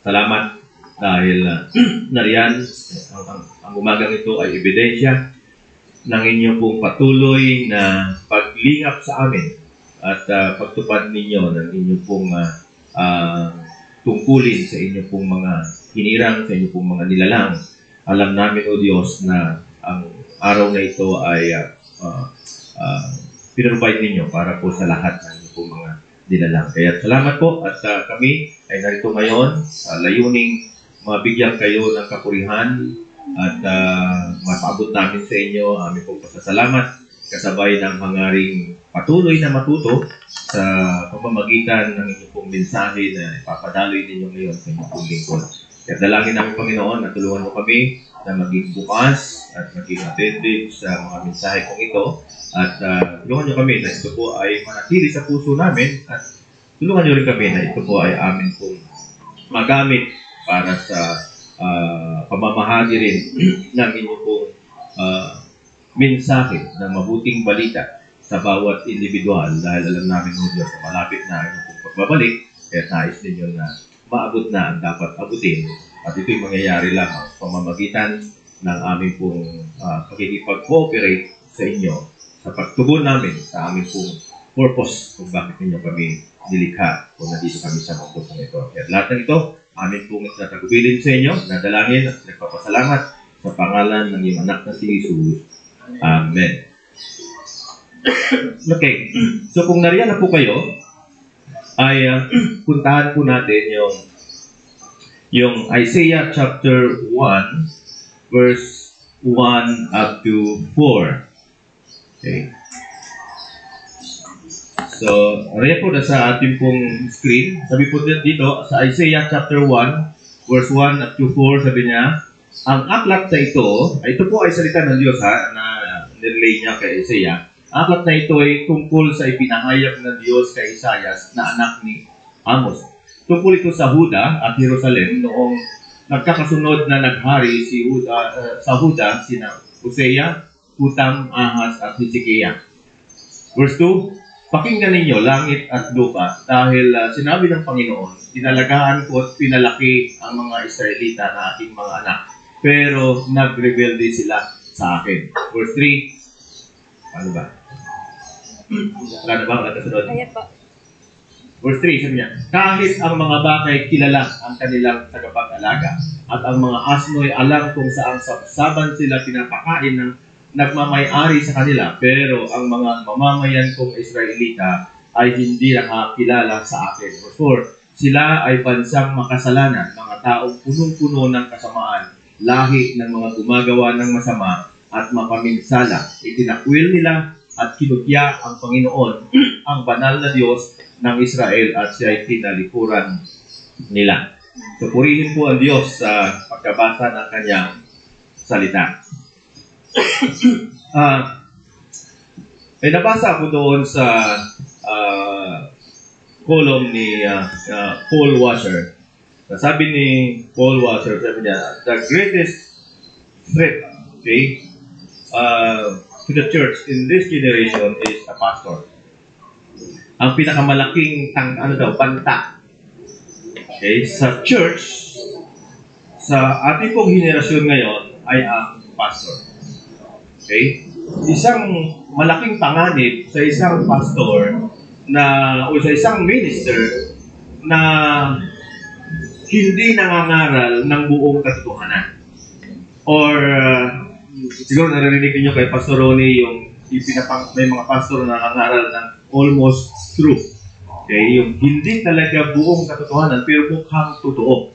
Salamat dahil nariyan ang umagang ito ay ebidensya ng inyo pong patuloy na paglingap sa amin at pagtupad ninyo ng inyong pong tungkulin sa inyong pong mga hinirang, sa inyong pong mga nilalang. Alam namin, O Diyos, na ang araw na ito ay pinrovide ninyo para po sa lahat ng inyong pong mga nilalang. Kaya salamat po at kami ay narito ngayon sa layuning mabigyan kayo ng kapurihan at mapaabot namin sa inyo aming pong pasasalamat kasabay ng hangaring patuloy na matuto sa pamamagitan ng inyong pong mensahe na ipapadaloy ninyo ngayon sa inyong pong lingkod. Kaya dalangin namin, Panginoon, na tulungan mo kami na maging bukas at maging attentive sa mga mensahe kong ito at tulungan nyo kami na ito po ay manatili sa puso namin at tulungan nyo rin kami na ito po ay amin pong magamit para sa pamamahagi rin ng inyong pong mensahe ng mabuting balita sa bawat individual dahil alam namin, O Diyos, na malapit na inyong pong pagbabalik kaya nais ninyo na maabot na ang dapat abutin at ito'y mangyayari lang sa pamamagitan ng aming pong pakikipag-cooperate sa inyo sa pagtugon namin sa aming pong purpose kung bakit ninyo kami nilikha kung nandito kami sa mundo sa ito. At lahat ng ito, aming pong natagubilin sa inyo, nadalangin at nagpapasalamat sa pangalan ng iyong anak na si Jesus. Amen. Okay. So kung nariyan na po kayo, ay puntahan po natin yung Isaiah chapter 1 verse 1 up to 4. Okay. So, nariyan po na sa ating pong screen. Sabi po dito sa Isaiah chapter 1 verse 1 up to 4, sabi niya, ang aklat na ito po ay salita ng Diyos na nirelay niya kay Isaiah. Ang aklat na ito ay tungkol sa ipinahayag ng Diyos kay Isaias na anak ni Amos. Tungkol ito sa Huda at Jerusalem noong nagkakasunod na naghari sa Huda sina Hosea, Hutam, Ahaz at Hezekiah. Verse 2, pakinggan ninyo langit at lupa dahil sinabi ng Panginoon, tinalagaan ko at pinalaki ang mga Israelita na aking mga anak, pero nagrebelde sila sa akin. Verse 3, ano ba? Wala na ba ang kasunod? Verse 3, sabi niya, kahit ang mga bakay kilala ang kanilang tagapag-alaga at ang mga asno'y alam kung saang sabsaban sila pinapakain ng nagmamay-ari sa kanila, pero ang mga mamamayan kong Israelita ay hindi nakakilala sa akin. Verse 4, sila ay bansang makasalanan, mga taong punong-puno ng kasamaan, lahi ng mga gumagawa ng masama at mapaminsala. Itinakwil nila at kinutya ang Panginoon, ang banal na Diyos ng Israel at siya ay tinalikuran nila. So purihin po ang Diyos sa pagkabasa ng kanyang salita. May nabasa ako doon sa column ni Paul Washer. Sabi ni Paul Washer, sabi niya, the greatest threat, okay, to the church in this generation is a pastor. Ang pinakamalaking banta, okay, sa church, sa ating pong henerasyon ngayon ay ang pastor. Okay? Isang malaking panganib sa isang pastor o sa isang minister na hindi nangangaral ng buong katotohanan. Or siguro narinig niyo kay Pastor Ronnie may mga pastor na nangangaral ng almost truth. Okay? Yung hindi talaga buong katotohanan pero mukhang totoo.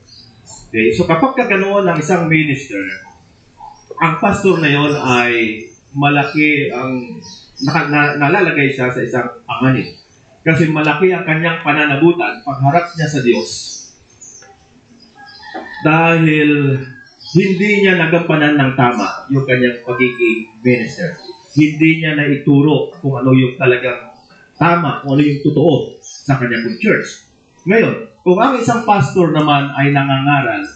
Okay? So kapag kaganoon ng isang minister, ang pastor na yon ay malaki ang nalalagay siya sa isang panganib. Kasi malaki ang kanyang pananagutan pagharap niya sa Diyos. Dahil hindi niya nagampanan ng tama yung kanyang pagiging minister. Hindi niya naituro kung ano yung talagang tama, kung ano yung totoo sa kanyang church. Ngayon, kung ang isang pastor naman ay nangangaral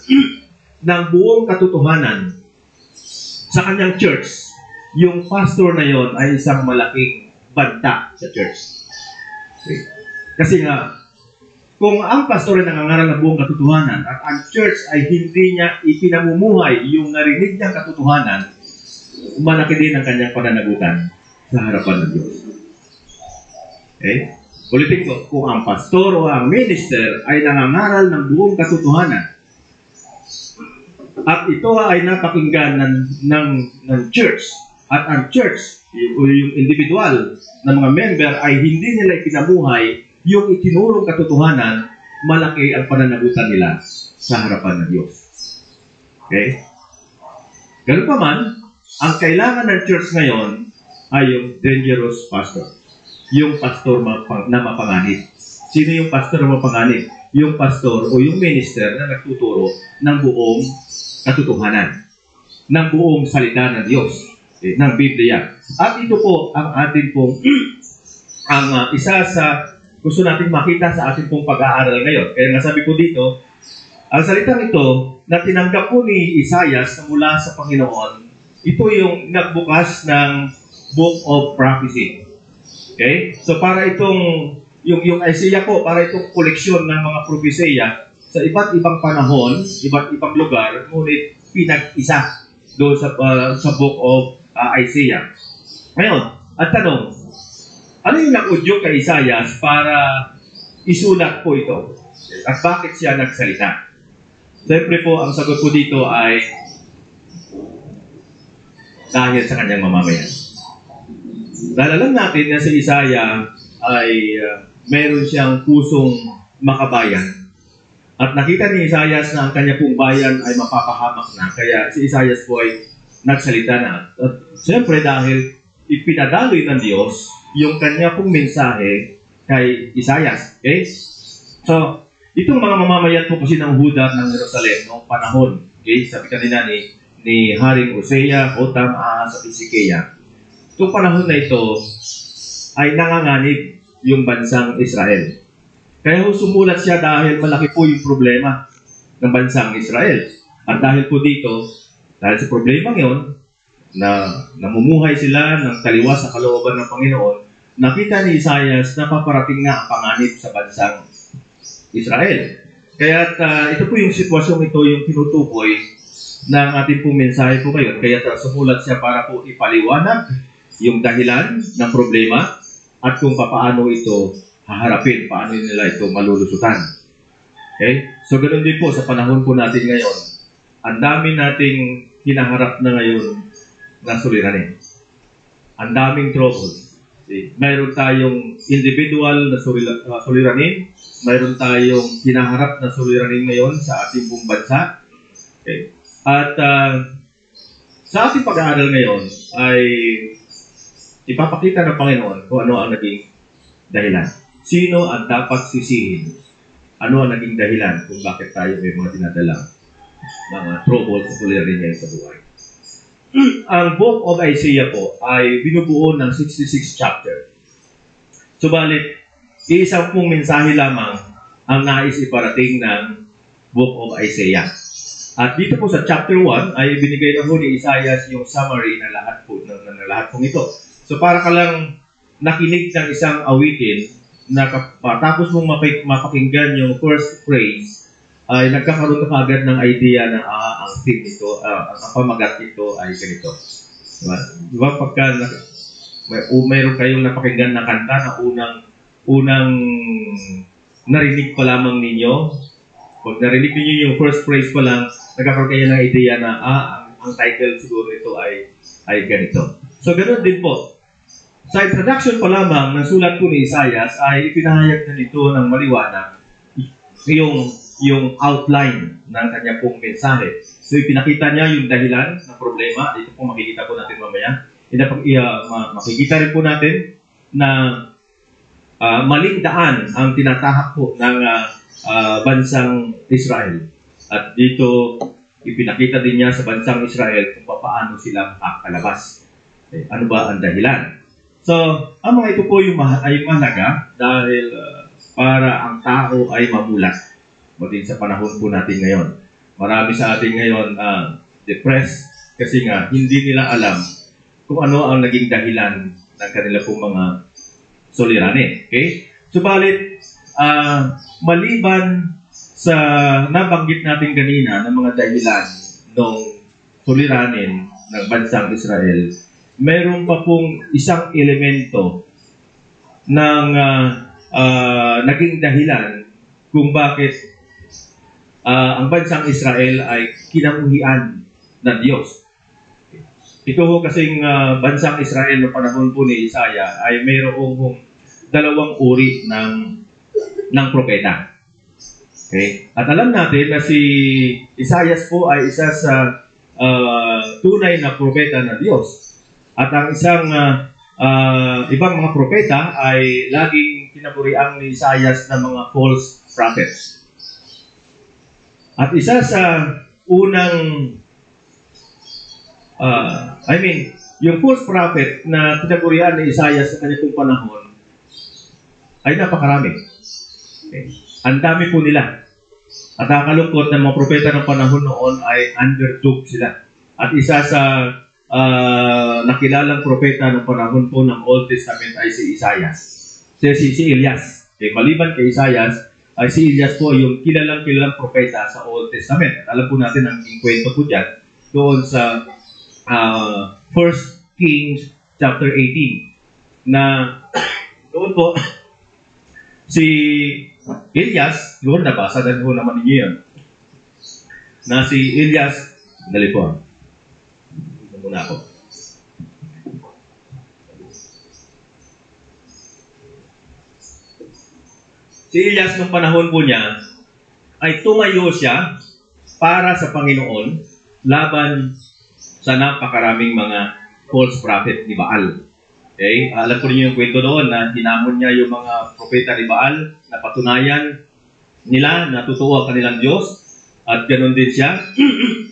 ng buong katotohanan sa kanyang church, yung pastor na yon ay isang malaking banta sa church. Okay. Kasi nga, kung ang pastor ay nangangaral ng buong katotohanan at ang church ay hindi niya ipinamumuhay yung narinig niyang katotohanan, malaki din ang kanyang pananagutan sa harapan ng Diyos. Okay? Ulitin ko, kung ang pastor o ang minister ay nangangaral ng buong katotohanan at ito ay napakinggan ng church at ang church o yung individual na mga member ay hindi nila ipinamuhay yung itinurong katotohanan, malaki ang pananagutan nila sa harapan ng Diyos. Okay? Ganun pa man, ang kailangan ng church ngayon ay yung dangerous pastor. Yung pastor na mapanganib. Sino yung pastor na mapanganib? Yung pastor o yung minister na nagtuturo ng buong katotohanan, ng buong salita ng Diyos, ng Biblia. At ito po ang atin pong isa sa gusto natin makita sa ating pong pag-aaral ngayon. Kaya nga sabi ko dito, ang salitang ito na tinanggap po ni Isaias na mula sa Panginoon, ito yung nagbukas ng Book of Prophecy. Okay? So para itong, yung Isaiah po, para itong koleksyon ng mga propesya sa iba't ibang panahon, iba't ibang lugar, ngunit pinag-isa doon sa Book of Isaiah. Ngayon, at tanong, ano yung nag-udyo kay Isaias para isulat po ito? At bakit siya nagsalita? Siyempre po, ang sagot ko dito ay dahil sa kanyang mamamayan. Dahil alam natin na si Isaiah ay meron siyang pusong makabayan. At nakita ni Isaias na ang kanya pong bayan ay mapapahamak na. Kaya si Isaias po ay nagsalita na. At siyempre dahil ipinadaloy ng Diyos yung kanya pong mensahe kay Isaias. Okay? So, itong mga mamamayan po kasi ng Huda ng Jerusalem noong panahon, okay? Sabi kanina ni Haring Hosea, Hotam, Ahaz at Hezekiah. Itong panahon na ito ay nanganganib yung bansang Israel. Kaya sumulat siya dahil malaki po yung problema ng bansang Israel. At dahil po dito, dahil sa problema ngayon, na namumuhay sila ng taliwas sa kalooban ng Panginoon, nakita ni Isaias na paparating na ang panganib sa bansang Israel. Kaya ito po yung sitwasyong ito yung tinutukoy ng ating pong mensahe po ngayon. Kaya sumulat siya para po ipaliwanag yung dahilan ng problema at kung paano ito haharapin, paano nila ito malulusutan. Okay? So ganoon din po sa panahon po natin ngayon. Ang dami nating hinaharap na ngayon na suliranin. Ang daming trouble. Mayroon tayong individual na suliranin. Mayroon tayong hinaharap na suliranin ngayon sa ating buong bansa. Okay. At sa ating pag-aaral ngayon ay ipapakita ng Panginoon kung ano ang naging dahilan. Sino ang dapat sisihin? Ano ang naging dahilan kung bakit tayo may mga dinadalang mga trouble sa suliranin ngayon sa buhay. Ang Book of Isaiah po ay binubuo ng 66 chapter. Subalit, iisang pong mensahe lamang ang nais iparating ng Book of Isaiah. At dito po sa chapter 1 ay binigay na po ni Isaiah yung summary ng lahat po ng ito. So para ka lang nakinig ng isang awitin na tapos mong mapakinggan yung first phrase, ay nagkakaroon ka agad ng idea na ang theme nito, ang pamagat nito ay ganito. Diba? Pagka mayroon kayong napakinggan na kanta na unang narinig pa lamang ninyo, pag narinig ninyo yung first phrase pa lang, nagkakaroon kayo ng idea na ang title siguro nito ay ganito. So ganoon din po. Sa introduction pa lamang ng sulat po ni Isaias ay ipinahayag na nito ng maliwanag yung outline ng kanya pong mensahe. So ipinakita niya yung dahilan ng problema. Ito po makikita po natin mamaya. Makikita rin po natin na maling daan ang tinatahak po ng bansang Israel. At dito ipinakita din niya sa bansang Israel kung paano sila makakalabas. Ano ba ang dahilan? So, ang mga ito po ay mahalaga dahil para ang tao ay mamulat. Maging sa panahon po natin ngayon. Marami sa atin ngayon depressed kasi nga hindi nila alam kung ano ang naging dahilan ng kanila pong mga suliranin. Okay? Subalit, maliban sa nabanggit natin kanina ng mga dahilan ng suliranin ng bansang Israel, mayroon pa pong isang elemento ng naging dahilan kung bakit ang bansang Israel ay kinamuhian ng Diyos. Ito ho kasing bansang Israel noong panahon po ni Isaiah ay mayroong dalawang uri ng propeta. Okay? At alam natin na si Isaiah po ay isa sa tunay na propeta ng Diyos. At ang isang ibang mga propeta ay laging kinaburiang ni Isaiah ng mga false prophets. At isa sa unang yung false prophet na tinagurian ni Isaiah sa kanyang panahon ay napakarami. Okay. Ang dami po nila. At nakakalungkot na mga propeta ng panahon noon ay underdog sila. At isa sa nakilalang propeta ng panahon po ng Old Testament ay si Isaiah. Si Elias. Okay. Maliban kay Isaiah, ay si Elias po yung kilalang propeta sa Old Testament. At alam po natin ang kwento po dyan doon sa 1 Kings chapter 18 na doon po si Elias, doon nabasa din po naman ninyo yun, na si Elias, dali po, muna ako. Si Elias nung panahon po niya ay tumayo siya para sa Panginoon laban sa napakaraming mga false prophet ni Baal. Okay? Alam ko niyo yung kwento doon na hinamon niya yung mga propeta ni Baal na patunayan nila na totoo ang kanilang Diyos at ganoon din siya.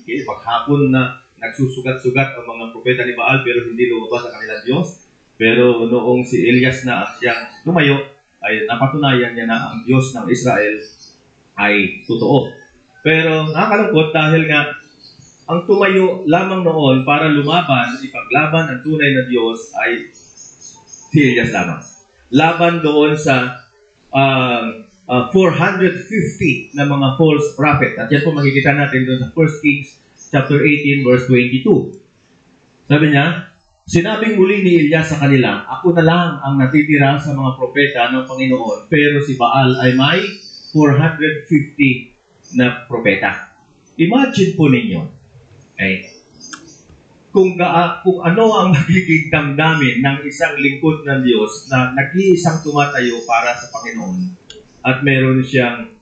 Okay? Paghapon na nagsusugat-sugat ang mga propeta ni Baal pero hindi lumabas ang kanilang Diyos. Pero noong si Elias na siyang tumayo ay napatunayan niya na ang Diyos ng Israel ay totoo. Pero nakakalungkot dahil nga ang tumayo lamang noon para lumaban, ipaglaban ang tunay na Diyos ay si Elias lamang. Laban doon sa 450 na mga false prophet. At yan po makikita natin doon sa 1 Kings chapter 18 verse 22. Sabi niya, sinabing muli ni Elias sa kanila, ako na lang ang natitira sa mga propeta ng Panginoon, pero si Baal ay may 450 na propeta. Imagine po ninyo, okay, kung ano ang magiging damdamin ng isang lingkod ng Diyos na nag-iisang tumatayo para sa Panginoon at meron siyang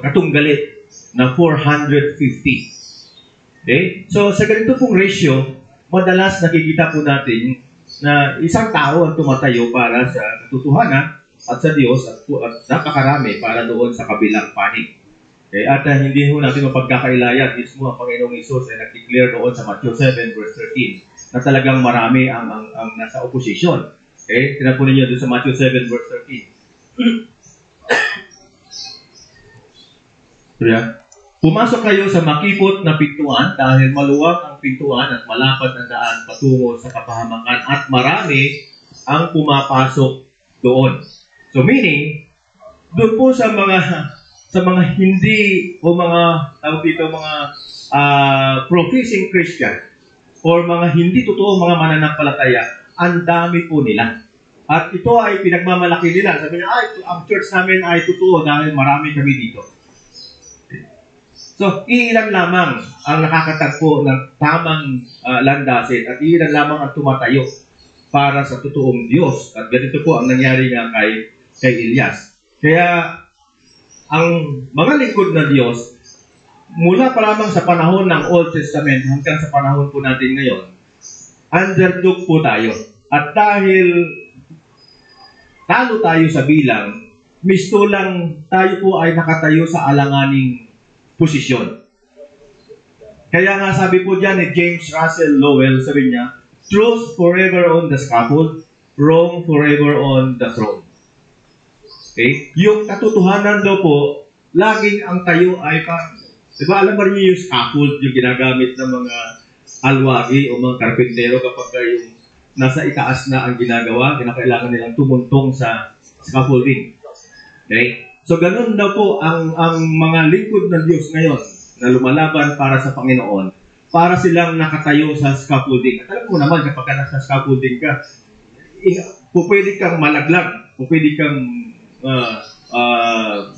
katunggalit na 450. Okay? So, sa ganito pong ratio, madalas nakikita po natin na isang tao ang tumatayo para sa katotohanan at sa Diyos at napakarami para doon sa kabilang panig. Okay? At hindi ho natin mapagkakailayan. Mismo ang Panginoong Isus ay nag-declare doon sa Matthew 7 verse 13 na talagang marami ang nasa opposition. Okay? Tingnan po ninyo doon sa Matthew 7 verse 13. So, yeah. Pumasok kayo sa makipot na pintuan dahil maluwag ang pintuan at malapad ang daan patungo sa kapahamakan at marami ang pumapasok doon. So meaning, doon po sa mga hindi o mga professing Christian or mga hindi totoo mga mananampalataya, ang dami po nila. At ito ay pinagmamalaki nila. Sabi niya, ang church namin ay totoo dahil marami kami dito. So, iilan lamang ang nakakatagpo ng tamang landasin at iilan lamang ang tumatayo para sa totoong Diyos. At ganito po ang nangyari nga kay Elias. Kaya, ang mga lingkod ng Diyos, mula pa lamang sa panahon ng Old Testament hanggang sa panahon po natin ngayon, underdog po tayo. At dahil talo tayo sa bilang, misto lang tayo po ay nakatayo sa alanganing posisyon. Kaya nga sabi po dyan ni James Russell Lowell, sabi niya, truth forever on the scaffold, wrong forever on the throne. Okay? Yung katotohanan daw po, laging ang tayo ay diba, alam ba niyo yung scaffold, yung ginagamit ng mga alwagi o mga karpintero kapag yung nasa itaas na ang ginagawa, kinakailangan nilang tumuntong sa scaffolding. Okay? So, ganun daw po ang mga lingkod ng Diyos ngayon na lumalaban para sa Panginoon, para silang nakatayo sa scaffolding. At alam mo naman, kapag nasa scaffolding ka, pwede kang malaglag, pwede kang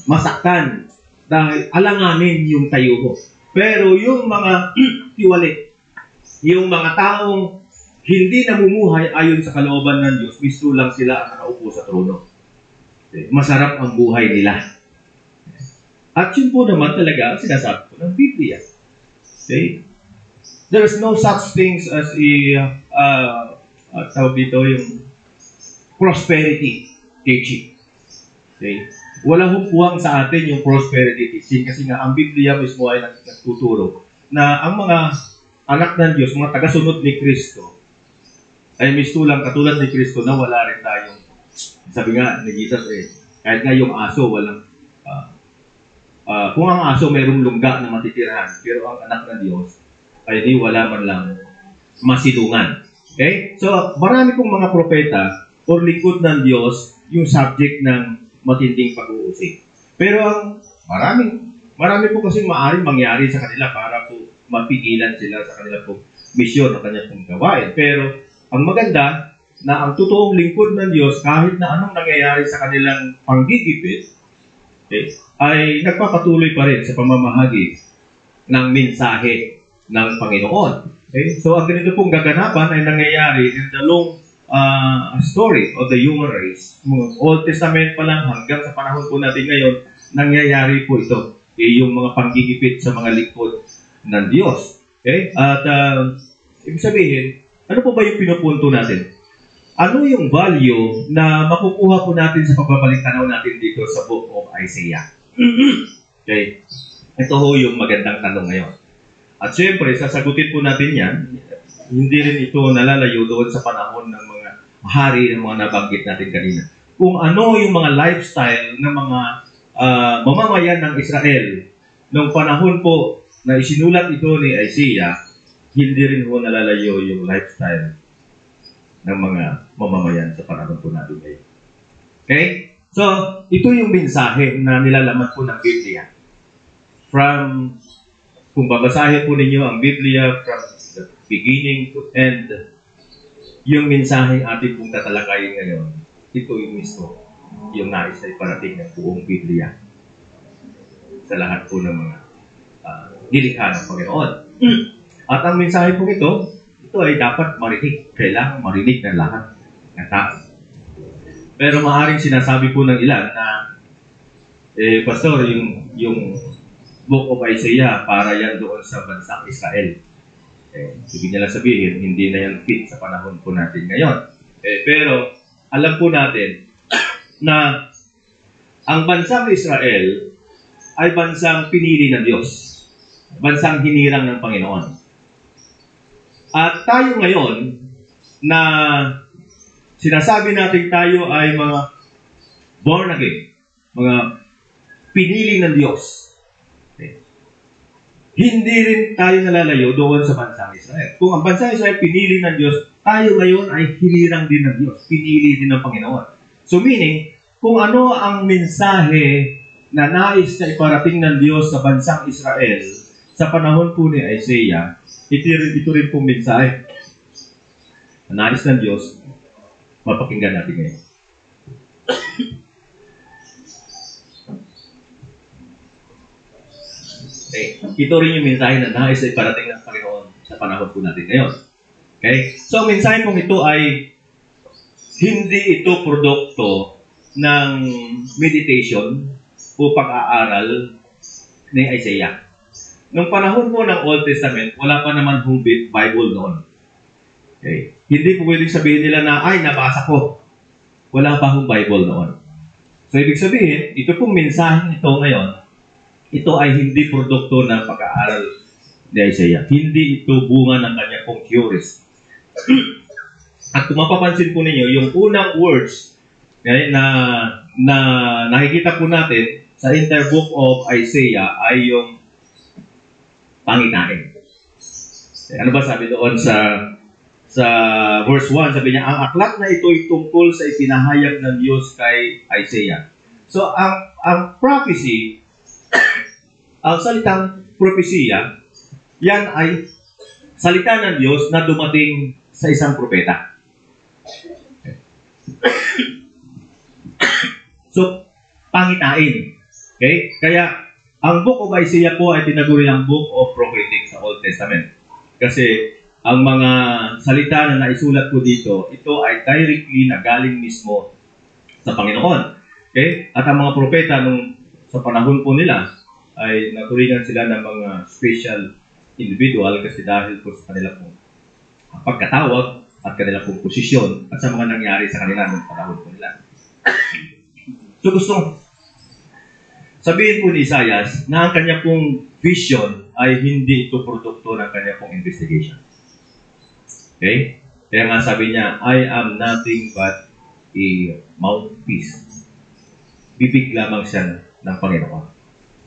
masaktan dahil alanganin yung tayo mo. Pero yung mga tiwali, yung mga taong hindi namumuhay ayon sa kalooban ng Diyos, gusto lang sila ang nakaupo sa trono. Masarap ang buhay nila. At yun po naman talaga ang sinasabi ko ng Biblia. Okay? There is no such things as tawag dito yung prosperity teaching. Okay? Walang hupuwang sa atin yung prosperity teaching kasi nga ang Biblia mismo ay nagtuturo na ang mga anak ng Diyos, mga tagasunod ni Kristo, ay mistulang katulad ni Kristo na wala rin tayong, sabi nga ni Jesus kahit nga yung aso, walang, kung ang aso mayroong lungga na matitirahan, pero ang anak ng Diyos ay di wala man lang masilungan. Okay? So, marami pong mga propeta o lingkod ng Diyos yung subject ng matinding pag-uusig. Pero ang marami po kasing maaaring mangyari sa kanila para po mapigilan sila sa kanila pong misyon o kanyang pong gawain. Pero ang maganda na ang totoong lingkod ng Diyos, kahit na anong nangyayari sa kanilang panggigipit, ay nagpapatuloy pa rin sa pamamahagi ng mensahe ng Panginoon. Okay? So, ang ganito pong gaganapan ay nangyayari in the long story of the human race. Old Testament pa lang hanggang sa panahon po natin ngayon, nangyayari po ito. Yung mga panggigipit sa mga lingkod ng Diyos. Okay? At ibig sabihin, ano po ba yung pinupunto natin? Ano yung value na makukuha po natin sa pagbabalik tanaw natin dito sa Book of Isaiah? Okay? Ito ho yung magandang tanong ngayon. At syempre, sasagutin po natin yan. Hindi rin ito nalalayo doon sa panahon ng mga hari ng mga nabanggit natin kanina. Kung ano yung mga lifestyle ng mga mamamayan ng Israel noong panahon po na isinulat ito ni Isaiah, hindi rin ho nalalayo yung lifestyle ng mga mamamayan sa panahon po natin ngayon. Okay? So, ito yung mensahe na nilalaman po ng Biblia. From, kung babasahin po ninyo ang Biblia from the beginning to end, yung mensahe ating pong tatalakayin ngayon, ito yung mismo, yung nais na iparating ng buong Biblia sa lahat po ng mga nilikha ng Panginoon. At ang mensahe po ito ay dapat marinig. Kailangan marinig ng lahat ng tao. Pero maaaring sinasabi po ng ilan na, Pastor, yung Book of Isaiah, para yan doon sa bansang Israel. Ibig nila sabihin, hindi na yan fit sa panahon po natin ngayon. Pero, alam po natin na ang bansang Israel ay bansang pinili ng Diyos. Bansang hinirang ng Panginoon. At tayo ngayon na sinasabi natin tayo ay mga born again, mga pinili ng Diyos. Okay. Hindi rin tayo nalalayo doon sa bansang Israel. Kung ang bansang Israel pinili ng Diyos, tayo ngayon ay hinirang din ng Diyos, pinili din ng Panginoon. So meaning, kung ano ang mensahe na nais na iparating ng Diyos sa bansang Israel sa panahon po ni Isaiah, ito rin pong mensahe na nais ng Diyos, mapakinggan natin ngayon. Okay. Ito rin yung mensahe na nais na iparating ng Panginoon sa panahon po natin ngayon. Okay? So, ang mensahe pong ito ay hindi ito produkto ng meditation o pag-aaral ni Isaiah. Noong panahon po ng Old Testament, wala pa naman hong Bible noon. Okay. Hindi po pwedeng sabihin nila na, ay, nabasa ko. Wala pa hong Bible noon. So, ibig sabihin, ito pong mensahe ito ngayon, ito ay hindi produkto ng pag-aaral ni Isaiah. Hindi ito bunga ng kanya pong theories. At kung mapapansin po ninyo, yung unang words na nakikita po natin sa entire book of Isaiah ay yung pangitain. Ano ba sabi doon sa sa verse 1, sabi niya, ang aklat na ito ay tungkol sa ipinahayag ng Diyos kay Isaiah. So, ang prophecy, ang salitang propesya, yan ay salita ng Diyos na dumating sa isang propeta. So, pangitain. Okay? Kaya, ang Book of Isaiah po ay tinaguri ang Book of Prophetic sa Old Testament. Kasi, ang mga salita na naisulat ko dito, ito ay directly na galing mismo sa Panginoon. Okay? At ang mga propeta sa panahon po nila ay naturingan sila ng mga special individual kasi dahil po sa kanila pong pagkatawag at kanila pong posisyon at sa mga nangyari sa kanila ng panahon po nila. So gustong sabihin po ni Isaias na ang kanya pong vision ay hindi ito produkto ng kanya pong investigation. Okay? Kaya nga sabi niya, I am nothing but a mouthpiece. Bibig lamang siya ng Panginoon.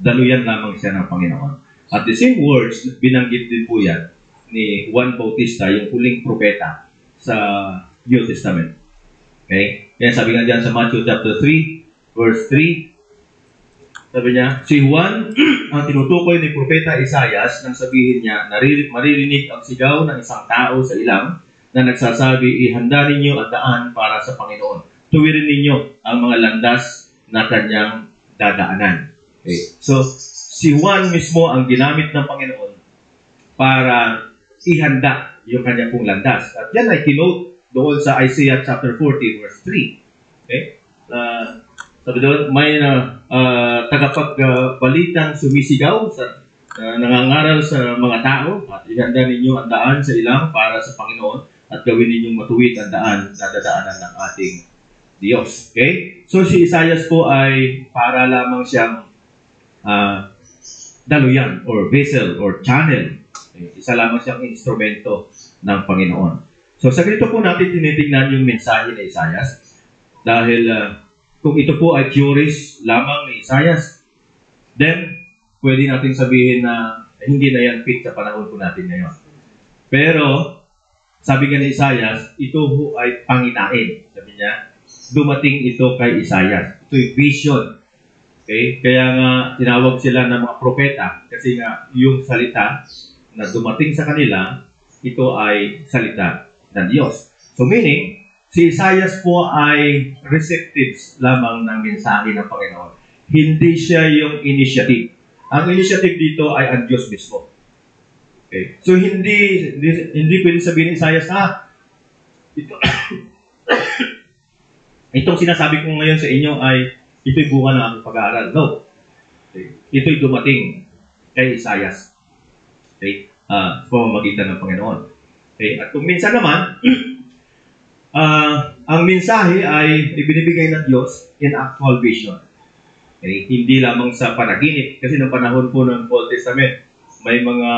Daluyan lamang siya ng Panginoon. At the same words, binanggit din po yan ni Juan Bautista, yung huling propeta sa New Testament. Okay? Kaya sabi nga dyan sa Matthew chapter 3, verse 3, sabi niya, si Juan ang tinutukoy ni Propeta Isaias nang sabihin niya, maririnig ang sigaw ng isang tao sa ilang na nagsasabi, ihanda ninyo ang daan para sa Panginoon. Tuwirin ninyo ang mga landas na kanyang dadaanan. Okay. So, si Juan mismo ang ginamit ng Panginoon para ihanda yung kanya pong landas. At yan ay kinote doon sa Isaiah chapter 40, verse 3. Okay? Sabi doon, may tagapagbalitang sumisigaw sa nangangaral sa mga tao at ihanda ninyo ang daan sa ilang para sa Panginoon at gawin ninyong matuwid ang daan na dadaanan ng ating Diyos. Okay? So si Isaias po ay para lamang siyang daluyan or vessel or channel. Okay? Isa lamang siyang instrumento ng Panginoon. So sa ganito po natin tinitingnan yung mensahe ni Isaias dahil kung ito po ay theories lamang ni Isaias, then pwede natin sabihin na hindi na yan fit sa panahon po natin ngayon. Pero, sabi nga ni Isaias, ito po ay pangitain. Sabi niya, dumating ito kay Isaias. Ito ay vision. Okay? Kaya nga, tinawag sila ng mga propeta kasi nga yung salita na dumating sa kanila, ito ay salita ng Diyos. So meaning, si Isaias po ay receptive lamang ng mensahe ng Panginoon. Hindi siya yung initiative. Ang initiative dito ay ang Diyos mismo. Okay. So hindi pwede sabihin ni Isaias, itong sinasabi ko ngayon sa inyo ay ito'y bunga ng aking pag-aaral. No. Okay. Ito'y dumating kay Isaias. Okay. Sa pamamagitan ng Panginoon. Okay. At kung minsan naman, ang mensahe ay ibinibigay ng Diyos in actual vision. Okay? Hindi lamang sa panaginip. Kasi ng panahon po ng Old Testament, may mga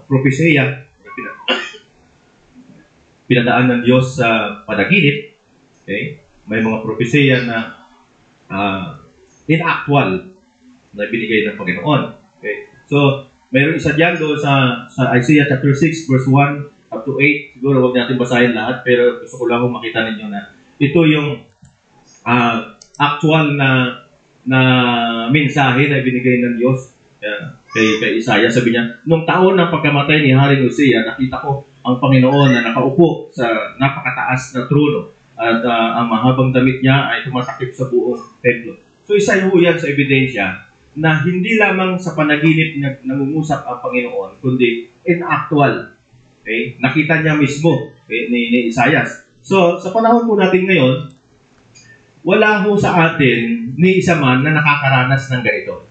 propesya na pinadaan ng Diyos sa panaginip. Okay? May mga propesya na in actual na binigay ng Panginoon. Okay? So, mayroon isa diyan doon sa Isaiah chapter 6 verse 1 up to 8, siguro huwag natin basahin lahat, pero gusto ko lang kung makita ninyo na ito yung actual na mensahe na binigay ng Diyos kay Isaiah. Sabi niya, nung taon ng pagkamatay ni Haring Uzziah, nakita ko ang Panginoon na nakaupo sa napakataas na trono at ang mahabang damit niya ay tumatakip sa buong templo. So isa yung yan sa ebidensya na hindi lamang sa panaginip nangungusap ang Panginoon, kundi in actual. Okay? Nakita niya mismo ni Isaias. So, sa panahon po natin ngayon, wala ho sa atin ni isa man na nakakaranas ng ganito.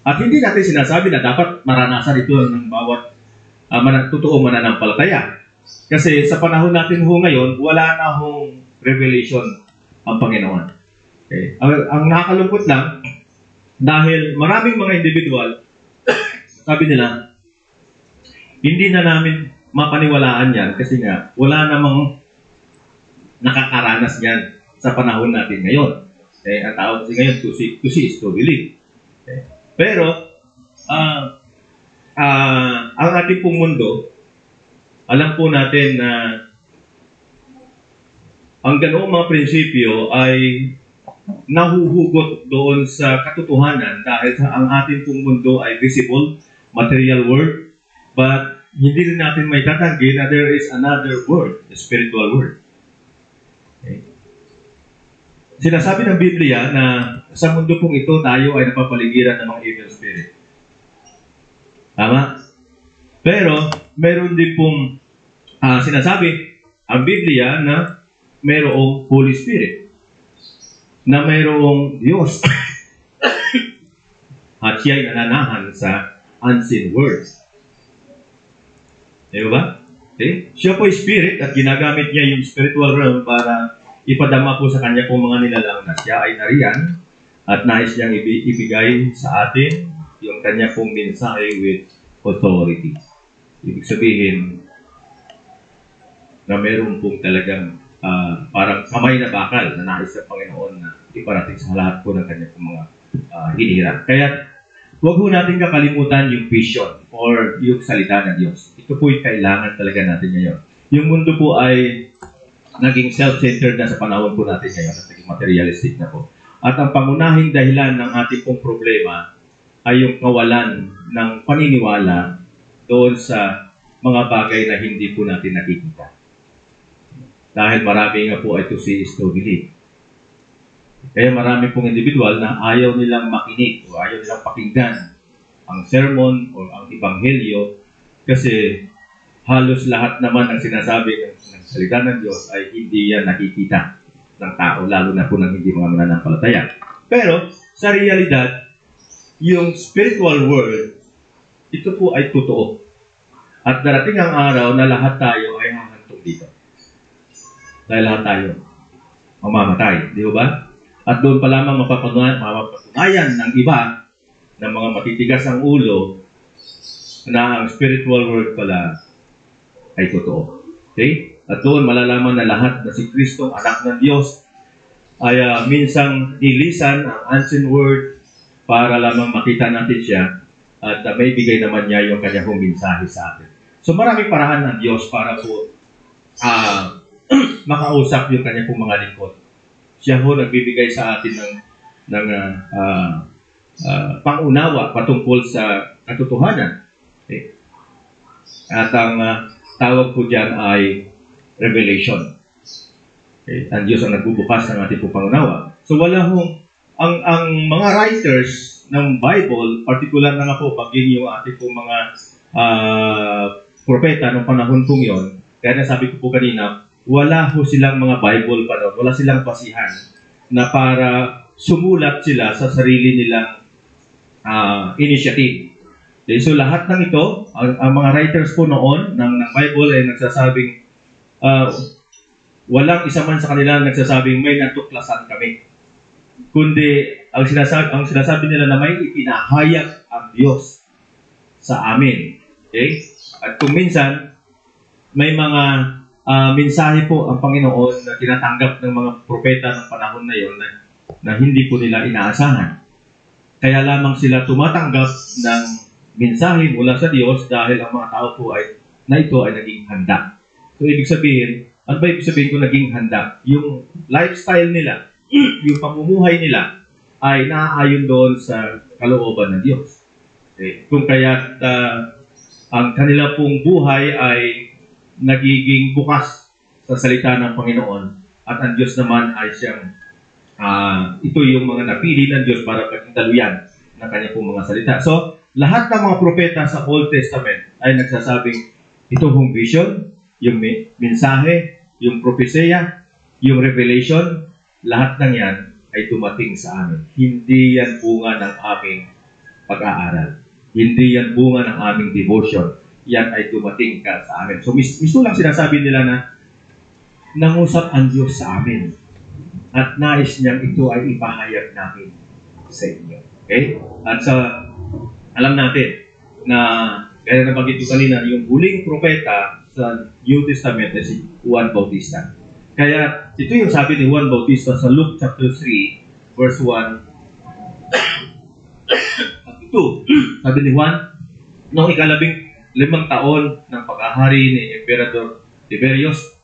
At hindi natin sinasabi na dapat maranasan ito ng bawat totoong mananampalataya. Kasi sa panahon natin ho ngayon, wala na hong revelation ang Panginoon. Okay? Ang nakakalungkot lang, dahil maraming mga individual, sabi nila, hindi na namin mapaniwalaan yan kasi nga wala namang nakakaranas yan sa panahon natin ngayon. Okay? Ang tawag kasi ngayon, to see is to believe. Okay? Pero, ang ating pong mundo, alam po natin na ang ganoong mga prinsipyo ay nahuhugot doon sa katotohanan dahil ang ating pong mundo ay visible, material world, but hindi rin natin may tatanggi na there is another world, the spiritual world. Okay. Sinasabi ng Biblia na sa mundo pong ito, tayo ay napapaligiran ng mga evil spirit. Tama? Pero, meron din pong sinasabi ang Biblia na mayroong Holy Spirit, na mayroong Diyos at siya'y nananahan sa unseen world. Di ba? Okay? Siya po ay spirit at ginagamit niya yung spiritual realm para ipadama po sa kanya pong mga nilalang na siya ay nariyan at nais niyang ibigay sa atin yung kanya pong mensahe with authority. Ibig sabihin na meron pong talagang parang kamay na bakal na nais ng Panginoon na iparating sa lahat po ng kanya pong mga hinihirap. Kaya huwag po natin kakalimutan yung vision or yung salita ng Diyos. Ito po yung kailangan talaga natin ngayon. Yung mundo po ay naging self-centered na sa panahon po natin ngayon at naging materialistic na po. At ang pangunahing dahilan ng ating pong problema ay yung kawalan ng paniniwala doon sa mga bagay na hindi po natin nakikita. Dahil marami nga po ay to see is to believe. Kaya marami pong individual na ayaw nilang makinig o ayaw nilang pakinggan ang sermon o ang ebanghelyo kasi halos lahat naman ang sinasabi ng salita ng Diyos ay hindi yan nakikita ng tao, lalo na po ng hindi mga mananampalataya. Pero sa realidad, yung spiritual world, ito po ay totoo. At darating ang araw na lahat tayo ay hahantong dito. Dahil lahat tayo mamamatay, di ba? At doon pa lamang mapapatunayan ng iba ng mga matitigas ang ulo na ang spiritual world pala ay totoo. Okay? At doon malalaman na lahat na si Kristo, anak ng Diyos, ay minsang ilisan ang unseen world para lamang makita natin siya at may bigay naman niya yung kanyang mensahe sa atin. So maraming paraan ng Diyos para po makausap yung kanyang pong mga lingkod. Siya ho nagbibigay sa atin ng pangunawa patungkol sa katotohanan. Okay? At ang tawag po dyan ay revelation. Okay? Ang Diyos ang nagbubukas ng ating pong pangunawa. So wala hong, ang mga writers ng Bible, particular na nga po paging yung ating pong mga propeta ng panahon pong yon, kaya nasabi ko po kanina, wala ho silang mga Bible pa doon. Wala silang basihan na para sumulat sila sa sarili nilang initiative. Okay, so lahat ng ito, ang mga writers po noon ng Bible ay nagsasabing walang isa man sa kanila nagsasabing may natuklasan kami. Kundi ang sinasabi nila na may ipinahayag ang Diyos sa amin. Okay? At kung minsan may mga mensahe po ang Panginoon na tinatanggap ng mga propeta ng panahon na yon na hindi po nila inaasahan. Kaya lamang sila tumatanggap ng mensahe mula sa Diyos dahil ang mga tao po ay naging handa. So ibig sabihin, ano ba ibig sabihin kung naging handa? Yung lifestyle nila, yung pamumuhay nila ay naaayon doon sa kalooban ng Diyos. Okay. Kung kaya ang kanila pong buhay ay nagiging bukas sa salita ng Panginoon at ang Diyos naman ay siyang ito yung mga napili ng Diyos para pagkitaluyan ng kanya pong mga salita. So, lahat ng mga propeta sa Old Testament ay nagsasabing ito hong vision, yung mensahe, yung propesya, yung revelation, lahat ng yan ay dumating sa amin. Hindi yan bunga ng aming pag-aaral. Hindi yan bunga ng aming devotion. Yan ay dumating ka sa amin. So, mismo lang sinasabi nila na nangusap ang Diyos sa amin at nais niyang ito ay ipahayag namin sa inyo. Okay? At alam natin na gaya na bagay ito kanina, yung huling propeta sa New Testament ay si Juan Bautista. Kaya ito yung sabi ni Juan Bautista sa Luke chapter 3 verse 1 at 2. Sabi ni Juan, noong 15 taon ng pagkahari ni Emperador Tiberius.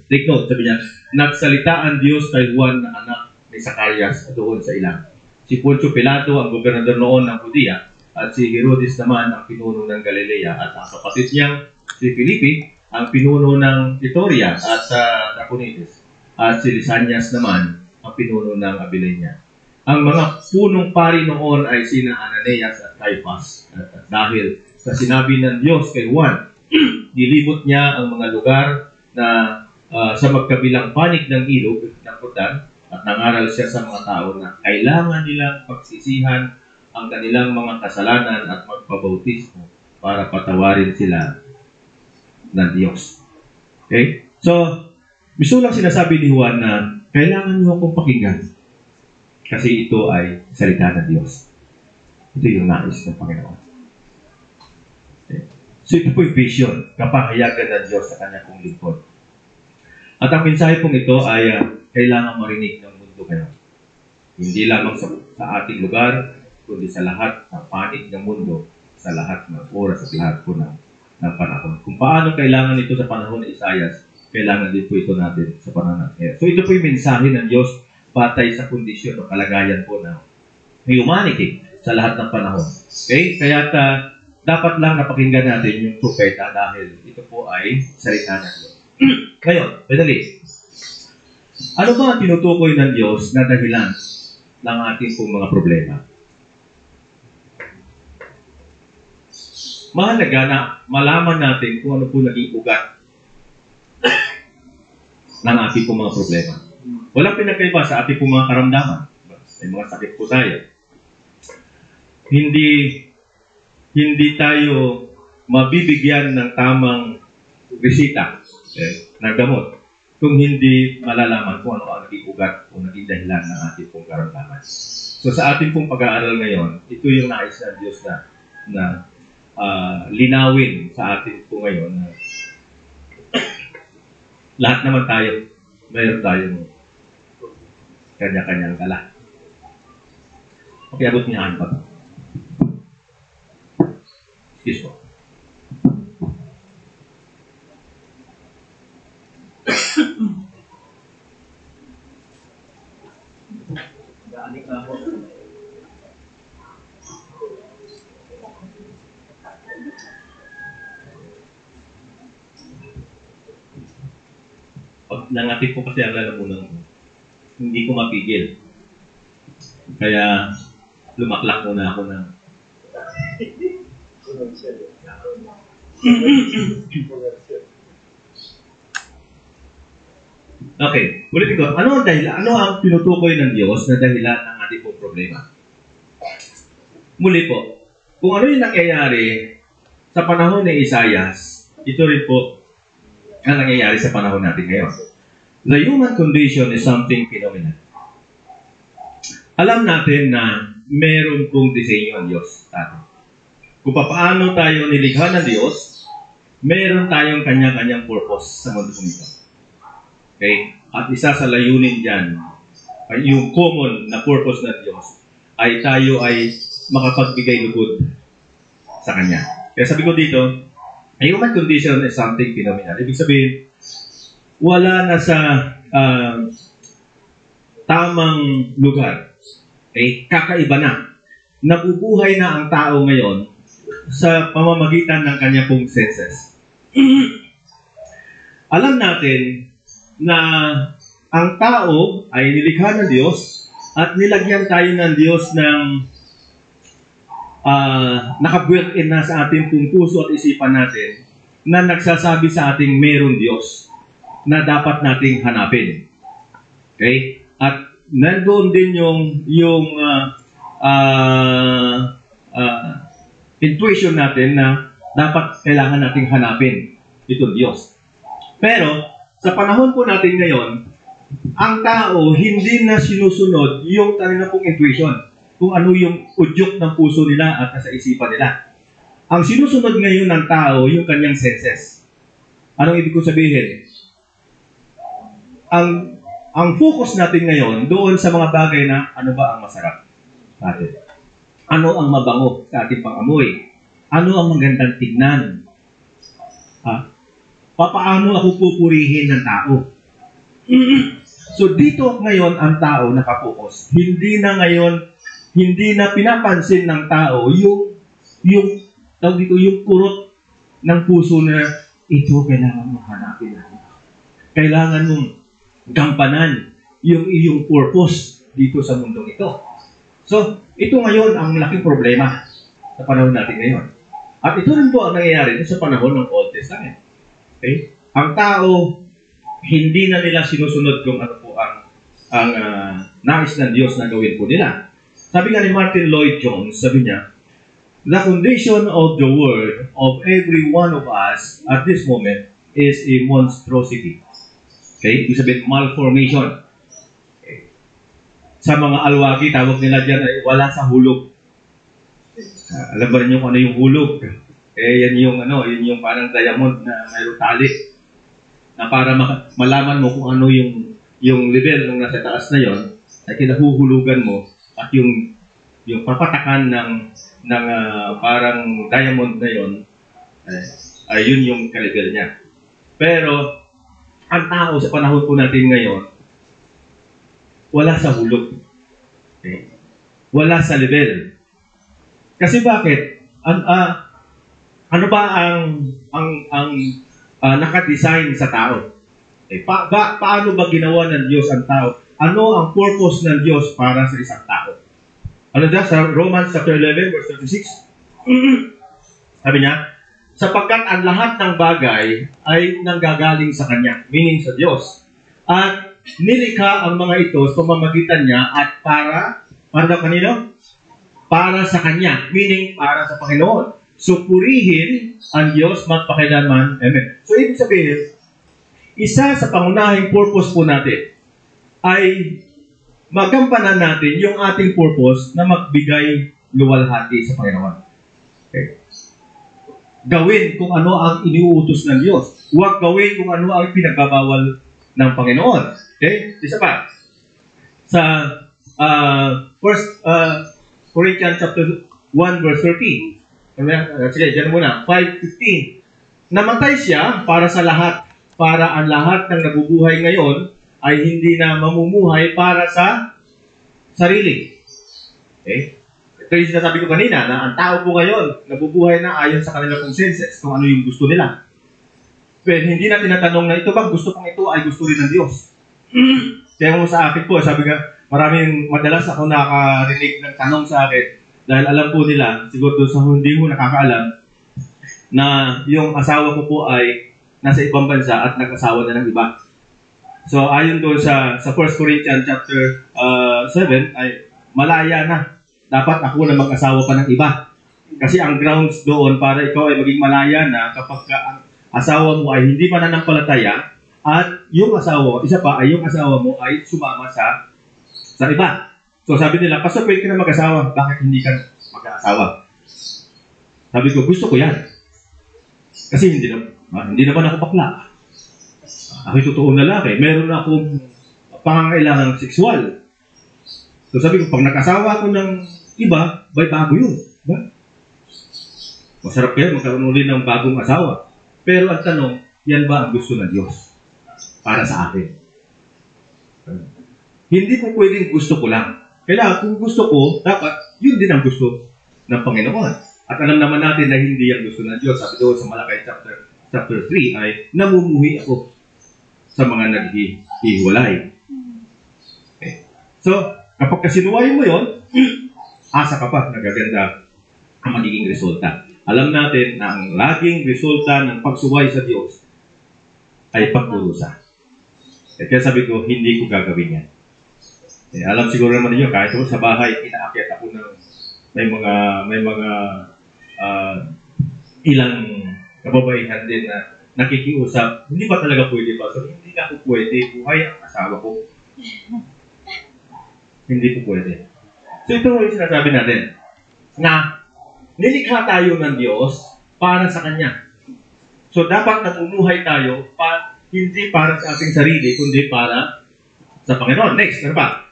Take note, sabi niya, nagsalita ang Diyos kay Juan na anak ni Zacarias doon sa ilang. Si Poncio Pilato ang gobernador noon ng Judea at si Herodes naman ang pinuno ng Galilea at ang kapatid niyang si Felipe ang pinuno ng Itoria at Trachonitis at si Lisanias naman ang pinuno ng Abilenia. Ang mga punong pari noon ay sina Ananias at Caiaphas at dahil sa sinabi ng Diyos kay Juan, nilibot niya ang mga lugar na sa magkabilang panig ng ilog ng Jordan at nangaral siya sa mga tao na kailangan nilang pagsisihan ang kanilang mga kasalanan at magpabautismo para patawarin sila ng Diyos. Okay? So, gusto lang sinasabi ni Juan na kailangan niyo akong pakinggan kasi ito ay salita ng Diyos. Ito yung nais ng Panginoon. Okay? So, ito po yung vision, kapahayagan ng Diyos sa kanya kong lingkod. At ang mensahe pong ito ay kailangan marinig ng mundo ngayon. Hindi lamang sa ating lugar, kundi sa lahat ng panig ng mundo, sa lahat ng oras at lahat po ng panahon. Kung paano kailangan ito sa panahon ni Isaias, kailangan din po ito natin sa panahon natin. So ito po yung mensahe ng Diyos patay sa kondisyon o kalagayan po ng humanity sa lahat ng panahon. Okay? Kaya dapat lang napakinggan natin yung propeta dahil ito po ay salita ng Diyos. Ngayon, madali. Ano ba ang tinutukoy ng Diyos na dahilan ng ating pong mga problema? Mahalaga na malaman natin kung ano po naging ugat ng ating pong mga problema. Walang pinagkaiba sa ating pong mga karamdaman. May mga sakit po tayo. Hindi tayo mabibigyan ng tamang resita ng gamot kung hindi malalaman kung ano ang naging ugat o naging dahilan ng ating pong karamdaman. So sa ating pong pag-aaral ngayon, ito yung nais ng Diyos na linawin sa atin po ngayon na lahat naman tayo, mayroon tayong kanya-kanyang dala. Okay, abot niya pa. Excuse mo. Galing na ako. Pag nangatid ko kasi ang lalamunan ko, hindi ko mapigil. Kaya lumaklak muna ako ng okay, ulitin ko. Ano ang tinutukoy ng Diyos na dahilan ng ating pong problema? Muli po, kung ano yung nangyayari sa panahon ni Isaias, ito rin po ang nangyayari sa panahon natin ngayon. The human condition is something phenomenal. Alam natin na meron pong disenyo ang Diyos sa atin. Kung paano tayo nilikha ng Diyos, meron tayong kanya-kanyang purpose sa mundo ito. Okay? At isa sa layunin dyan, yung common na purpose ng Diyos, ay tayo ay makapagbigay lugod sa Kanya. Kaya sabi ko dito, a human condition is something phenomenal. Ibig sabihin, wala na sa tamang lugar. Okay? Kakaiba na. Nabubuhay na ang tao ngayon sa pamamagitan ng kanya pong senses. Alam natin na ang tao ay nilikha ng Diyos at nilagyan tayo ng Diyos ng naka-built-in na sa ating pong puso at isipan natin na nagsasabi sa ating meron Diyos na dapat nating hanapin. Okay? At nandoon din yung intuition natin na dapat kailangan nating hanapin itong Diyos. Pero sa panahon po natin ngayon, ang tao hindi na sinusunod yung kanila pong intuition, kung ano yung udyok ng puso nila at sa isipan nila. Ang sinusunod ngayon ng tao, yung kanyang senses. Anong ibig ko sabihin? Ang focus natin ngayon doon sa mga bagay na ano ba ang masarap sa atin? Ano ang mabango sa ating pangamoy? Ano ang magandang tignan? Papaano ako pupurihin ng tao? So dito ngayon ang tao nakapokus. Hindi na pinapansin ng tao yung kurot ng puso na ito kailangan mong hanapin. Kailangan mong gampanan yung iyong purpose dito sa mundong ito. So, ito ngayon ang malaking problema sa panahon natin ngayon. At ito rin po ang nangyayari sa panahon ng Old Testament. Okay? Ang tao, hindi na nila sinusunod kung ano po ang nais ng Diyos na gawin po nila. Sabi nga ni Martin Lloyd-Jones, sabi niya, the condition of the world of every one of us at this moment is a monstrosity. Okay? Ibig sabihin, malformation. Okay. Sa mga alwagi, tawag nila dyan ay wala sa hulog. Alam ba rin kung ano yung hulog? Yan yung parang diamond na mayroong tali. Na para malaman mo kung ano yung level ng nasa taas na yon, ay kinahuhulugan mo at yung papatakan ng parang diamond na yon, ay yun yung ka-level niya. Pero ang tao sa panahon po natin ngayon, wala sa hulog. Okay? Wala sa level. Kasi bakit? Ano ba ang nakadesign sa tao? Paano ba ginawa ng Diyos ang tao? Ano ang purpose ng Diyos para sa isang tao? Ano dyan? Sa Romans chapter 11, verse 36. Sabi niya, sapagkat ang lahat ng bagay ay nanggagaling sa Kanya, meaning sa Diyos. At nilikha ang mga ito sa pamamagitan niya at para kanino? Para sa Kanya, meaning para sa Panginoon. So, purihin ang Diyos magpakailanman. Amen. So, ibig sabihin, isa sa pangunahing purpose po natin ay magampanan natin yung ating purpose na magbigay luwalhati sa Panginoon. Okay. Gawin kung ano ang iniuutos ng Diyos. Huwag gawin kung ano ang pinagbabawal ng Panginoon. Okay? Isa pa. Sa 1 Corinthians chapter 1 verse 13. Sige, dyan muna. 5:15. Namatay siya para sa lahat. Para ang lahat ng nabubuhay ngayon ay hindi na mamumuhay para sa sarili. Okay? Ito yung sinasabi ko kanina na ang tao po ngayon nabubuhay na ayon sa kanila pong senses kung ano yung gusto nila. Pero hindi na tinatanong na ito ba gusto kong ito ay gusto rin ng Diyos. Kaya mo sa akin po, sabi nga, madalas ako nakarinig ng tanong sa akin dahil alam po nila, siguro sa hindi mo nakakaalam, na yung asawa ko po ay nasa ibang bansa at nag-asawa na ng iba. So, ayon doon sa 1 Corinthians chapter 7, ay malaya na. Dapat ako na mag-asawa pa ng iba. Kasi ang grounds doon para ikaw ay maging malaya na kapag ang asawa mo ay hindi pananampalataya at yung asawa, isa pa ay yung asawa mo ay sumama sa iba. So, sabi nila, Pastor, pwede ka na mag-asawa. Bakit hindi ka mag-asawa? Sabi ko, gusto ko yan. Kasi hindi naman ako bakla. Ako'y totoong lalaki. Meron akong pangangailangang sexual. So sabi ko, pag nag-asawa ako ng iba, bago yun. Diba? Masarap kaya magkaroon ulit ng bagong asawa. Pero ang tanong, yan ba ang gusto ng Diyos? Para sa akin. Hindi po pwedeng gusto ko lang. Kaya kung gusto ko, dapat yun din ang gusto ng Panginoon. At alam naman natin na hindi ang gusto ng Diyos. Sabi doon sa Malakay chapter 3 ay namumuhi ako sa mga naghihiwalay. Okay. So, kapag kasinuwain mo yon, asa ka pa nagaganda ang magiging resulta. Alam natin na ang laging resulta ng pagsuway sa Diyos ay pagkurusa. Kaya sabi ko, hindi ko gagawin yan. Alam siguro naman ninyo, kahit ako sa bahay, inaakyat ako ng may mga ilang kababaihan din na nakikiusap, hindi ba talaga pwede pa? So, hindi na ako pwede. Buhay ang asawa ko. Hindi po pwede. So, ito yung sinasabi natin na nilikha tayo ng Diyos para sa Kanya. So, dapat natumuhay tayo hindi para sa ating sarili, kundi para sa Panginoon. Next, ano pa?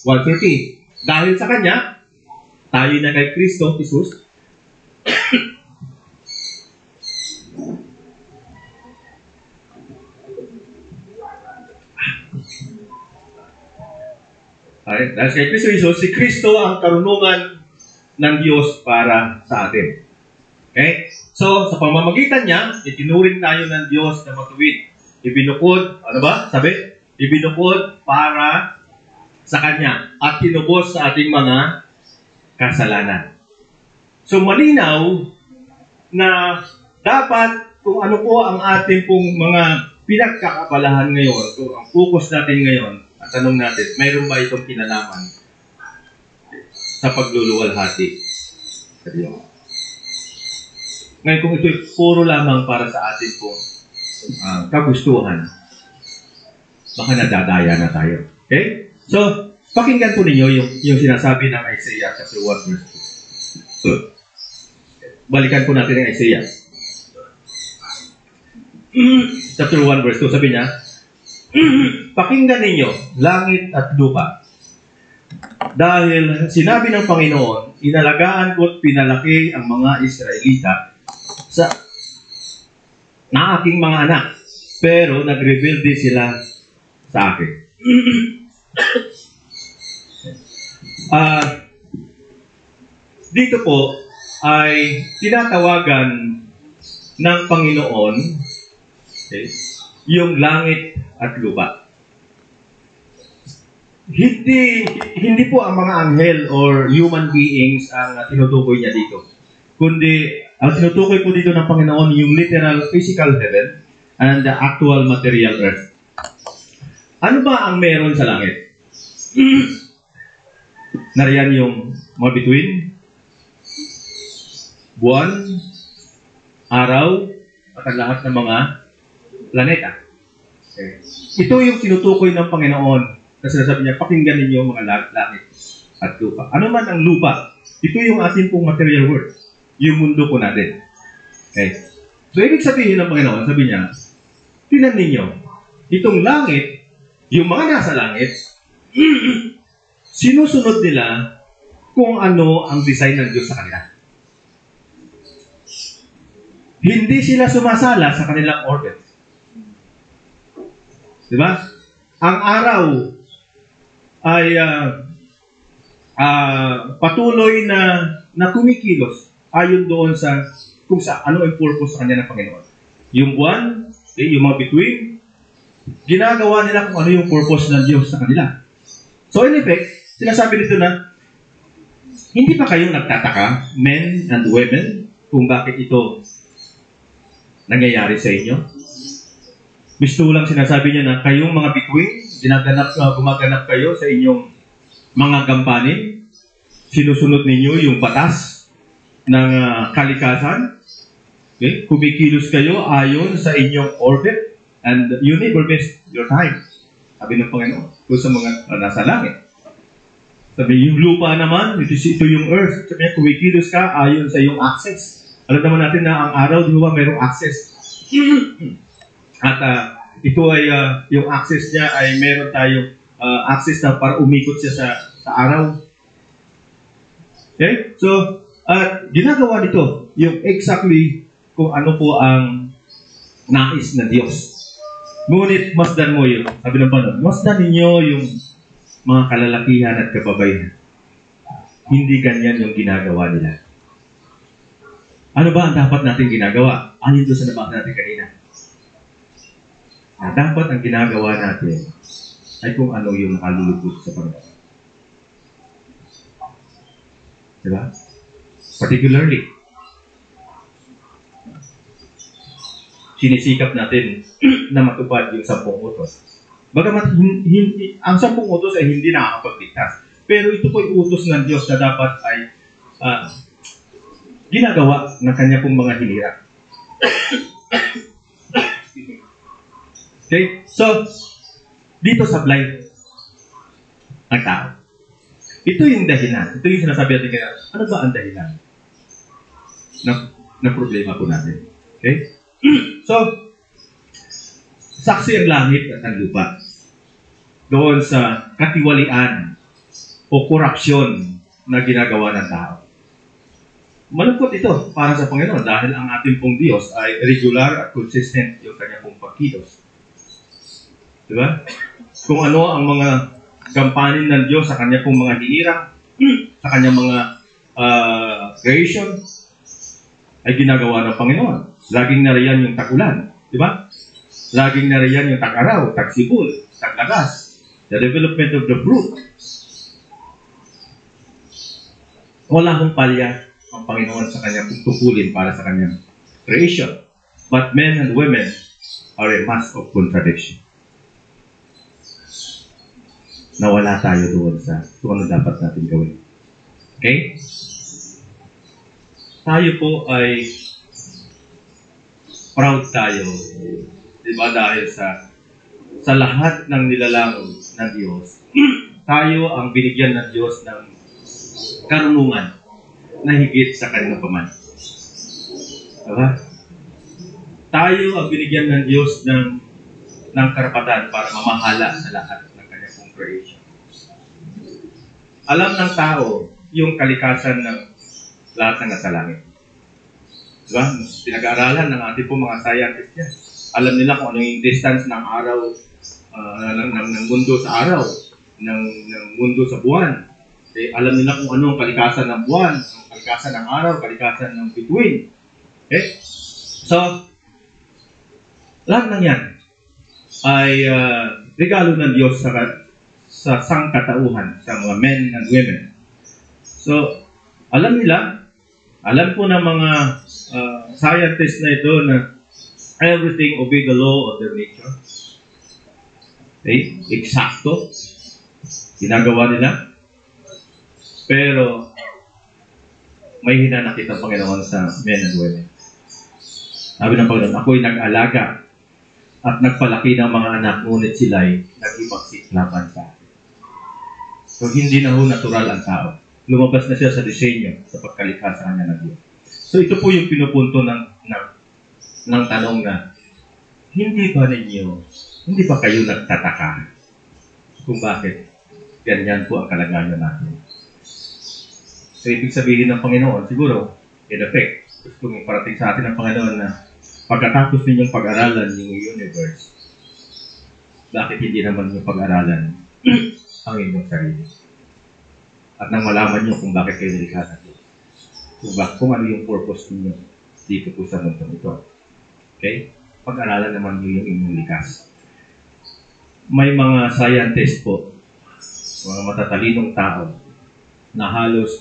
1:13. Dahil sa Kanya, tayo na kay Kristo, Jesus, Okay? Dahil kay Kristo Jesus, si Kristo ang karunungan ng Diyos para sa atin. Okay? So, sa pamamagitan niya, itinuring tayo ng Diyos na matuwid. Ibinukod, ano ba? Sabi? Ibinukod para sa Kanya at tinubos sa ating mga kasalanan. So, malinaw na dapat kung ano po ang ating pong mga pinagkakabalahan ngayon, kung ang focus natin ngayon, at tanong natin, mayroon ba itong kinalaman sa pagluluwalhati sa Diyos? Ngayon, kung ito'y puro lamang para sa atin pong kagustuhan, baka nadadaya na tayo. Okay? So, pakinggan po ninyo yung sinasabi ng Isaiah chapter 1 verse 2. Balikan po natin ang Isaiah. Chapter 1 verse 2, sabi niya, pakinggan ninyo, langit at lupa. Dahil sinabi ng Panginoon, inalagaan ko't pinalaki ang mga Israelita na aking mga anak, pero nag-rebelde sila sa akin. Dito po ay tinatawagan ng Panginoon, okay, yung langit at lupa. Hindi po ang mga anghel or human beings ang tinutukoy niya dito. Kundi, ang tinutukoy po dito ng Panginoon yung literal physical heaven and the actual material earth. Ano ba ang meron sa langit? Nariyan yung mga bituin, buwan, araw, at ang lahat ng mga planeta. Okay. Ito yung tinutukoy ng Panginoon na sinasabi niya, pakinggan ninyo mga langit at lupa. Ano man ang lupa? Ito yung ating pong material world. Yung mundo po natin. Okay. So, ibig sabihin ng Panginoon, sabi niya, tingnan ninyo, itong langit, yung mga nasa langit, sinusunod nila kung ano ang design ng Diyos sa kanila. Hindi sila sumasala sa kanilang orbit. Diba? Ang araw ay patuloy na kumikilos ayon doon sa kung ano ang purpose sa kanya ng Panginoon. Yung buwan, yung mga bituin, ginagawa nila kung ano yung purpose ng Diyos sa kanila. So in effect, sinasabi dito na hindi pa kayong nagtataka, men and women, kung bakit ito nangyayari sa inyo? Gusto lang sinasabi niya na kayong mga bituin, gumaganap kayo sa inyong mga gampanin, sinusunod ninyo yung batas ng kalikasan, okay? Kumikilos kayo ayon sa inyong orbit, and you never miss your time. Sabi ng Panginoon, kung sa mga nasa langit. Sabi, yung lupa naman, ito yung earth. Sabi niya, kumikilos ka ayon sa iyong access. Alam naman natin na ang araw, di ba, mayroong access. At ito ay, yung access niya ay meron tayong access na para umikot siya sa araw. Okay? So, ginagawa nito yung exactly kung ano po ang nais na Diyos. Ngunit, masdan mo yun. Sabi ng Panginoon, masdan ninyo yung mga kalalakihan at kababayan. Hindi ganyan yung ginagawa nila. Ano ba ang dapat natin ginagawa? Ayon doon sa nabasa natin kanina. Na dapat ang ginagawa natin ay kung ano yung nakalulugod sa Panginoon. Diba? Particularly, sinisikap natin na matupad yung 10 utos. Bagamat ang 10 utos ay hindi nakakapagligtas. Pero ito po yung utos ng Diyos na dapat ay ginagawa ng kanya pong mga hinirang. Okay? So, dito sa blind ang tao. Ito yung dahilan. Ito yung sinasabi natin kaya, ano ba ang dahilan na problema po natin? Okay? So, saksi ang langit at ang lupa doon sa katiwalian o korupsyon na ginagawa ng tao. Malungkot ito para sa Panginoon dahil ang ating pong Diyos ay regular at consistent yung kanya pong pagkilos. Diba? Kung ano ang mga gampanin ng Diyos sa kanya pong mga hinirang, sa kanyang mga creation, ay ginagawa ng Panginoon. Laging nariyan yung tag-ulan. Di ba? Laging nariyan yung tag-araw, tag-sibol, tag-lagas. The development of the fruit. Wala hong palya ang Panginoon sa kanyang tungkulin para sa kanyang creation. But men and women are a mass of contradiction. Nawala tayo doon sa kung ano dapat natin gawin. Okay? Tayo po ay proud tayo, di ba, dahil sa lahat ng nilalang ng Diyos, tayo ang binigyan ng Diyos ng karunungan na higit sa kanino paman. Diba? Tayo ang binigyan ng Diyos ng karapatan para mamahala sa lahat ng kanyang pong creation. Alam ng tao yung kalikasan ng lahat ng nasa langit. Diba? Pinag-aaralan ng ating po mga scientists yan. Alam nila kung ano yung distance ng araw, ng mundo sa araw, ng mundo sa buwan. Alam nila kung ano ang kalikasan ng buwan, ang kalikasan ng araw, kalikasan ng bituin. Okay? So, lahat ng yan ay regalo ng Diyos sa sangkatauhan, sa mga men and women. So, alam nila, alam po ng mga scientists na ito na everything obey the law of their nature. Okay? Eksakto. Ginagawa nila. Pero, may hinanakit ang Panginoon sa men and women. Sabi ng Panginoon, ako'y nag-alaga at nagpalaki ng mga anak, ngunit sila'y nag-ipagsik laban sa akin. So, hindi na ho natural ang tao. Lumabas na siya sa disenyo, sa pagkalikha sa kanya ng Diyos. So, ito po yung pinupunto ng tanong na, hindi ba kayo nagtataka kung bakit ganyan po ang kalagayan natin? So, ibig sabihin ng Panginoon, siguro, in effect, gusto mong parating sa atin ng Panginoon na pagkatapos ninyong pag-aralan yung universe, bakit hindi naman yung pag-aralan ang inyong sarili? At nang malaman nyo kung bakit kayo nilikha na Diyos. Kung ano yung purpose ninyo dito po sa mundo ito. Okay? Pag-aralan naman nyo yung inyong likas. May mga scientist po, mga matatalinong tao, na halos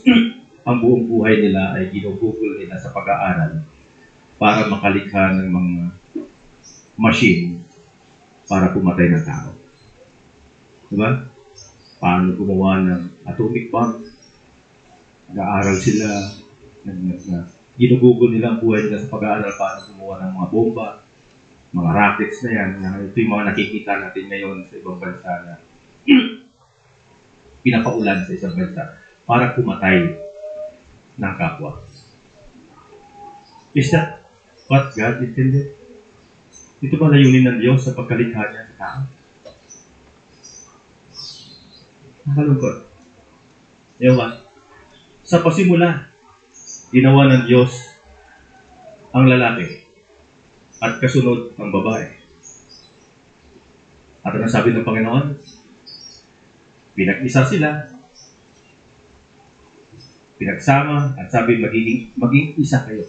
ang buong buhay nila ay ginugugol nila sa pag-aaral para makalikha ng mga machine para pumatay ng tao. Diba? Paano gumawa ng atomic bomb? Nag-aaral sila, ginugugol nila ang buhay nila sa pag-aaral paano gumawa ng mga bomba, mga rockets na yan. Ito yung mga nakikita natin ngayon sa ibang bansa na pinapaulan sa isang bansa para pumatay ng kapwa. Is that what God intended? Ito ba layunin ng Diyos sa pagkalikha niya sa tao? Nakalungkot. Ewan. Sa pasimula, ginawa ng Diyos ang lalaki at kasunod ang babae. At ang sabi ng Panginoon, pinag-isa sila, pinagsama, at sabi maging isa kayo.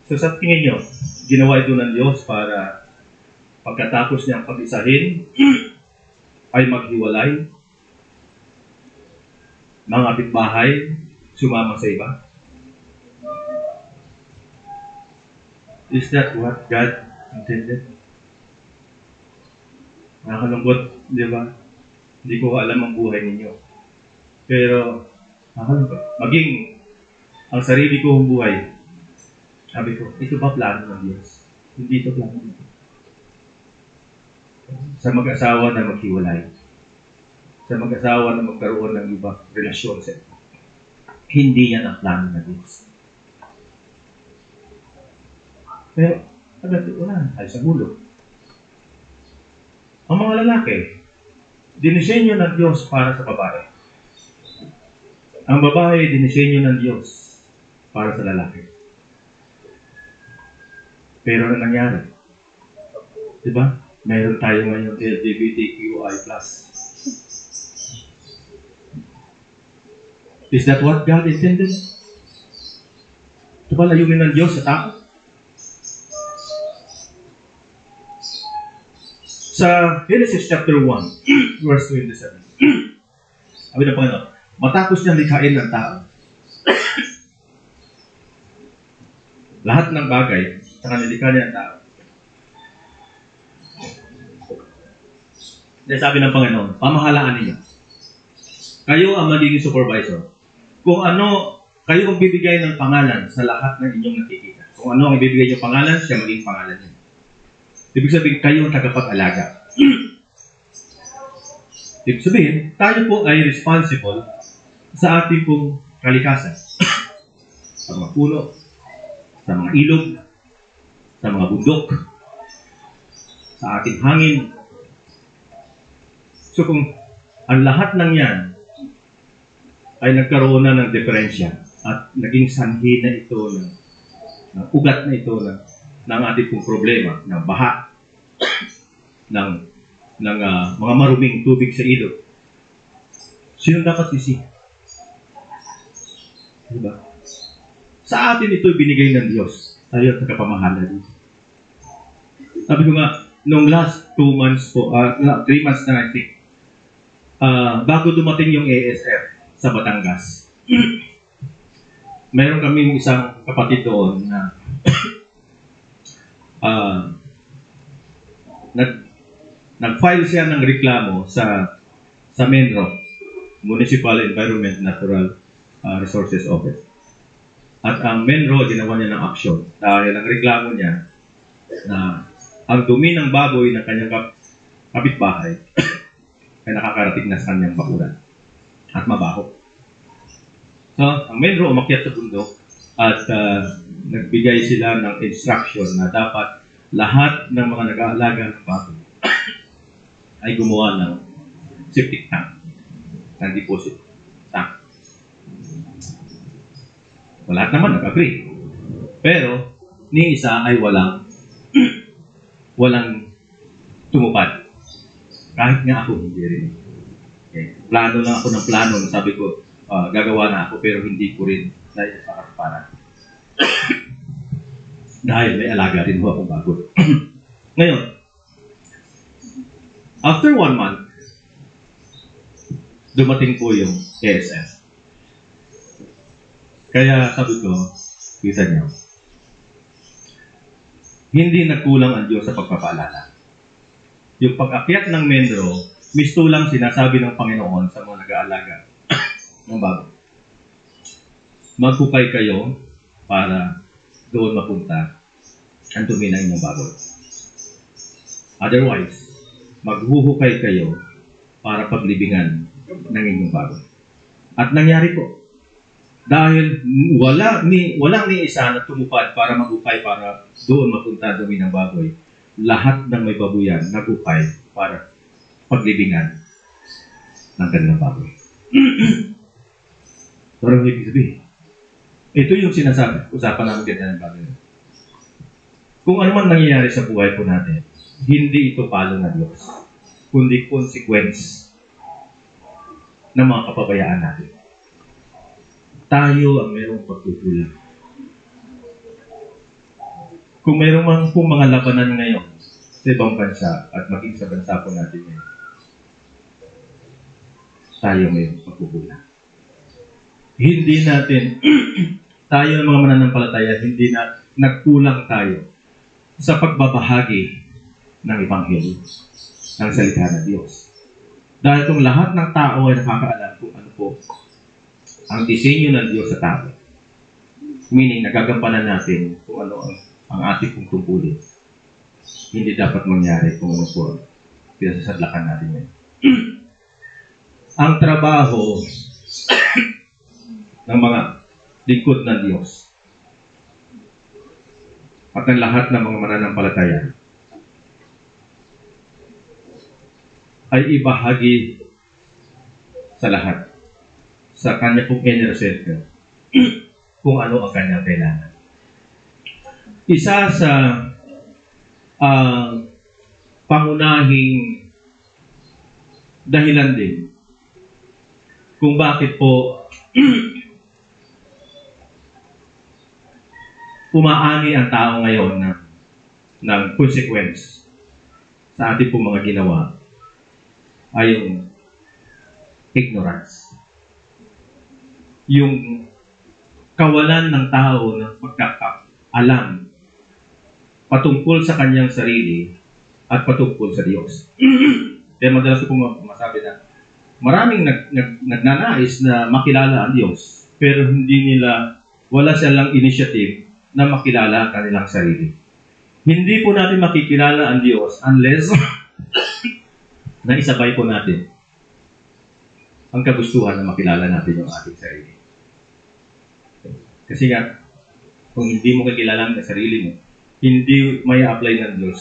So sa tingin nyo, ginawa ito ng Diyos para pagkatapos niyang pag-isahin, ay maghiwalay, mga kapitbahay, sumama sa iba? Is that what God intended? Nakakalungkot, di ba? Hindi ko alam ang buhay ninyo. Pero, nakakalungkot. Maging ang sarili kong buhay, sabi ko, ito ba plano ng Diyos? Hindi ito plano ng Diyos. Sa mag-asawa na maghiwalay, sa mag-asawa na magkaroon ng ibang relasyon sa ito, hindi yan ang plano ng Diyos. Pero, wala, ay sa gulo. Ang mga lalaki, dinisenyo ng Diyos para sa babae. Ang babae, dinisenyo ng Diyos para sa lalaki. Pero ano nangyari? Diba? Meron tayo ngayon LGBTQI+. Is that what God intended? Ito ba layunin ng Diyos sa tao? Sa Genesis chapter 1, verse 27. Sabi ng Panginoon, matapos niyang likhain ng tao, lahat ng bagay sa kanilikha niya ng tao. Then sabi ng Panginoon, pamahalaan ninyo. Kayo ang magiging supervisor. Kung ano, kayo ang bibigay ng pangalan sa lahat ng inyong nakikita. Kung ano ang ibibigay niyong pangalan, siya maging pangalan niya. Ibig sabihin, kayo ang tagapag-alaga. Ibig sabihin, tayo po ay responsible sa ating pong kalikasan. Sa mga puno, sa mga ilog, sa mga bundok, sa ating hangin. So kung ang lahat ng yan ay nagkaroon na ng diferensya at naging sanhi na ito ng ugat na ito ng ating pong problema, ng baha, ng mga maruming tubig sa ilog. Sino dapat sisi? Diba? Sa atin ito binigay ng Diyos. Tayo ang tagapamahala dito. Sabi ko nga, nung last 2 months po, 3 months na I think, bago dumating yung ASF sa Batangas, mayroon kaming isang kapatid doon na nag-file siya ng reklamo sa Menro, Municipal Environment Natural Resources Office. At ang Menro, ginawa niya ng aksyon dahil ang reklamo niya na ang dumi ng baboy ng kanyang kapitbahay ay nakakarating na sa kanyang bakuran at mabaho. So, ang Menro umakyat sa bundok at nagbigay sila ng instruction na dapat lahat ng mga nag-aalaga ng baboy ay gumawa ng septic tank, ng deposit tank. Lahat naman nag-agree. Pero, ni isa ay walang tumupad. Kahit nga ako, hindi rin. Okay. Plano lang ako ng plano. Sabi ko, gagawa na ako, pero hindi ko rin dahil sa karaparan. Dahil may alaga rin ho akong bago. Ngayon, after 1 month, dumating po yung ASF. Kaya sabi ko, kita niyo, hindi nagkulang ang Diyos sa pagpapaalala. Yung pag-akyat ng Menro, mistulang sinasabi ng Panginoon sa mga nag-aalaga ng bago. Maghukay kayo para doon mapunta ang dumi ng inyong baboy. Otherwise, maghuhukay kayo para paglibingan ng inyong baboy. At nangyari po. Dahil walang ni isa na tumupad para maghukay para doon mapunta dumi ng baboy. Lahat ng may babuyan naghukay para paglibingan ng kanilang baboy. Pero ibig sabihin, ito yung sinasabi, usapan namin ganyan ng baboy. Kung ano man nangyayari sa buhay po natin, hindi ito palo ng Diyos, kundi consequence ng mga kapabayaan natin. Tayo ang mayroong pagkukulang. Kung mayroong mga labanan ngayon sa ibang bansa at maging sa bansa po natin ngayon, tayo mayroong pagkukulang. Hindi natin, tayo ng mga mananampalataya, hindi na nagkulang tayo sa pagbabahagi ng Ebanghelyo, ng salita ng Diyos. Dahil kung lahat ng tao ay nakakaalam kung ano po ang disenyo ng Diyos sa tao, meaning nagagampanan natin kung ano ang ating pong tungkulin, hindi dapat mangyari kung ano po pinasasadlakan natin ngayon. Ang trabaho ng mga lingkod ng Diyos at ng lahat ng mga mananampalataya ay ibahagi sa lahat sa kanya pong inner circle kung ano ang kanyang kailangan. Isa sa pangunahing dahilan din kung bakit po umaani ang tao ngayon ng consequence sa ating pong mga ginawa ay yung ignorance. Yung kawalan ng tao ng pagkakaalam patungkol sa kanyang sarili at patungkol sa Diyos. Kaya madalas ko pong masabi na maraming nagnanais na makilala ang Diyos, pero wala silang initiative na makilala ang kanilang sarili. Hindi po natin makikilala ang Diyos unless na isabay po natin ang kagustuhan na makilala natin yung ating sarili. Kasi nga, kung hindi mo kakilala ang sarili mo, hindi may apply ng Diyos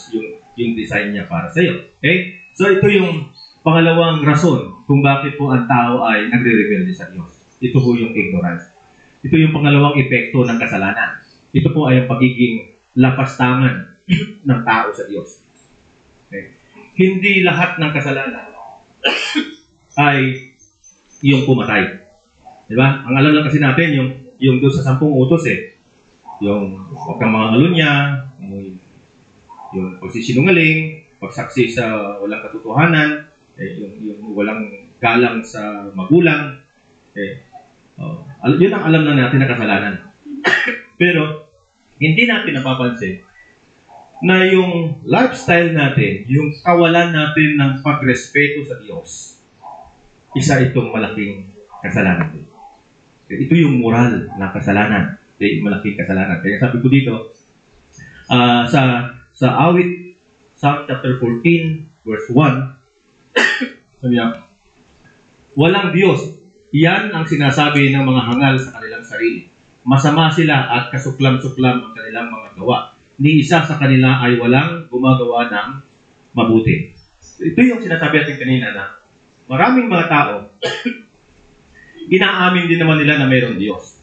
yung design niya para sa iyo. Okay? So ito yung pangalawang rason kung bakit po ang tao ay nagre-rebelde sa Diyos. Ito po yung ignorance. Ito yung pangalawang epekto ng kasalanan. Ito po ay ang pagiging lapastangan ng tao sa Diyos. Okay? Hindi lahat ng kasalanan ay yung pumatay. Diba? Ang alam lang kasi natin yung doon sa 10 utos yung huwag kang mga alunya, yung pagsisinungaling, pagsaksi sa walang katotohanan, yung walang galang sa magulang. Yun ang alam na natin na kasalanan. Pero, hindi natin napapansin na yung lifestyle natin, yung kawalan natin ng pagrespeto sa Diyos, isa itong malaking kasalanan. Ito yung moral na kasalanan. Malaking kasalanan. Kaya sabi ko dito, sa awit, Psalm chapter 14, verse 1, sabi niya, walang Diyos. Yan ang sinasabi ng mga hangal sa kanilang sarili. Masama sila at kasuklam-suklam ang kanilang mga gawa. Ni isa sa kanila ay walang gumagawa ng mabuti. Ito yung sinasabi natin kanina na maraming mga tao, inaamin din naman nila na mayroong Diyos.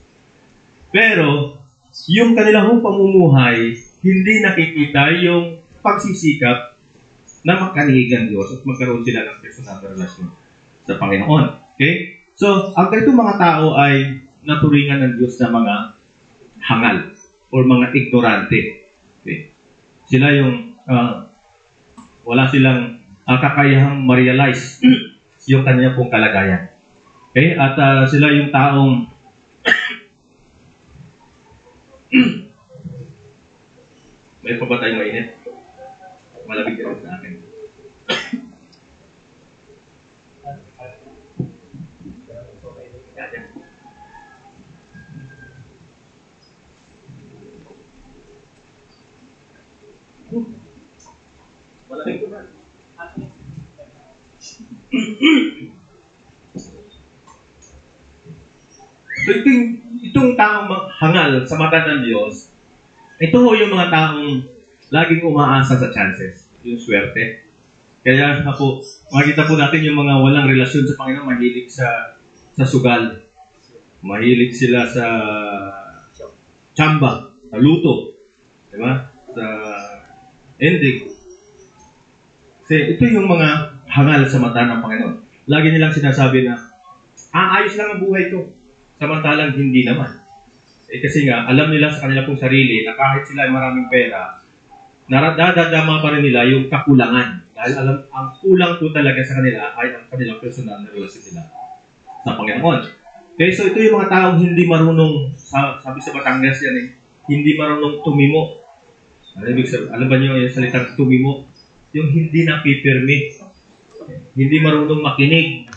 Pero, yung kanilang pamumuhay, hindi nakikita yung pagsisikap na magkanihigan Diyos at magkaroon sila ng personal na relasyon sa Panginoon. Okay? So, ang ganitong mga tao ay naturingan ng Diyos na mga hangal or mga ignorante. Okay? Sila yung wala silang kakayahang ma-realize yung kanya pong kalagayan. Okay? At sila yung taong may pa ba tayong mainit? Malamig ka rin sa akin. Malamig ko na. So itong taong hangal sa mata ng Diyos, ito ho yung mga taong laging umaasa sa chances, yung swerte. Kaya po, makikita po natin yung mga walang relasyon sa Panginoon, mahilig sa sugal. Mahilig sila sa tsamba, sa luto, di ba? Sa ending. Kasi ito yung mga hangal sa mata ng Panginoon. Lagi nilang sinasabi na, ayos lang ang buhay ko. Samantalang hindi naman. Kasi nga, alam nila sa kanila pong sarili na kahit sila ay maraming pera, nadadama pa rin nila yung kakulangan. Dahil ang kulang po talaga sa kanila ay ang kanilang personal na relasyon nila sa Panginoon. Okay, so ito yung mga taong hindi marunong, sabi sa Batangas yan hindi marunong tumimo. Alam ba niyo yung salitang tumimo? Yung hindi napipirmi. Hindi marunong makinig.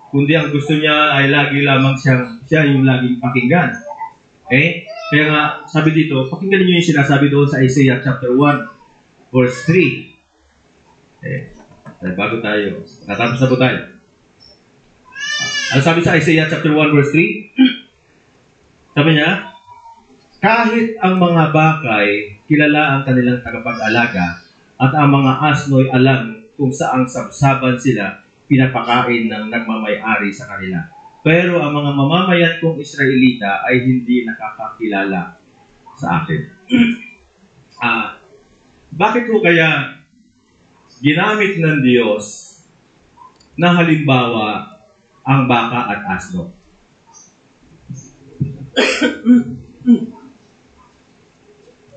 Kundi ang gusto niya ay lagi lamang siya yung laging pakinggan. Okay? Kaya nga, sabi dito, pakinggan niyo yung sinasabi doon sa Isaiah chapter 1, verse 3. Bago tayo. Natapos na po tayo. Ano sabi sa Isaiah chapter 1, verse 3? Sabi niya, kahit ang mga bakay, kilala ang kanilang tagapag-alaga, at ang mga asno'y alam kung saang sabsaban sila pinapakain ng nagmamay-ari sa kanila. Pero ang mga mamamayan kong Israelita ay hindi nakakakilala sa akin. Bakit ko kaya ginamit ng Diyos na halimbawa ang baka at asno.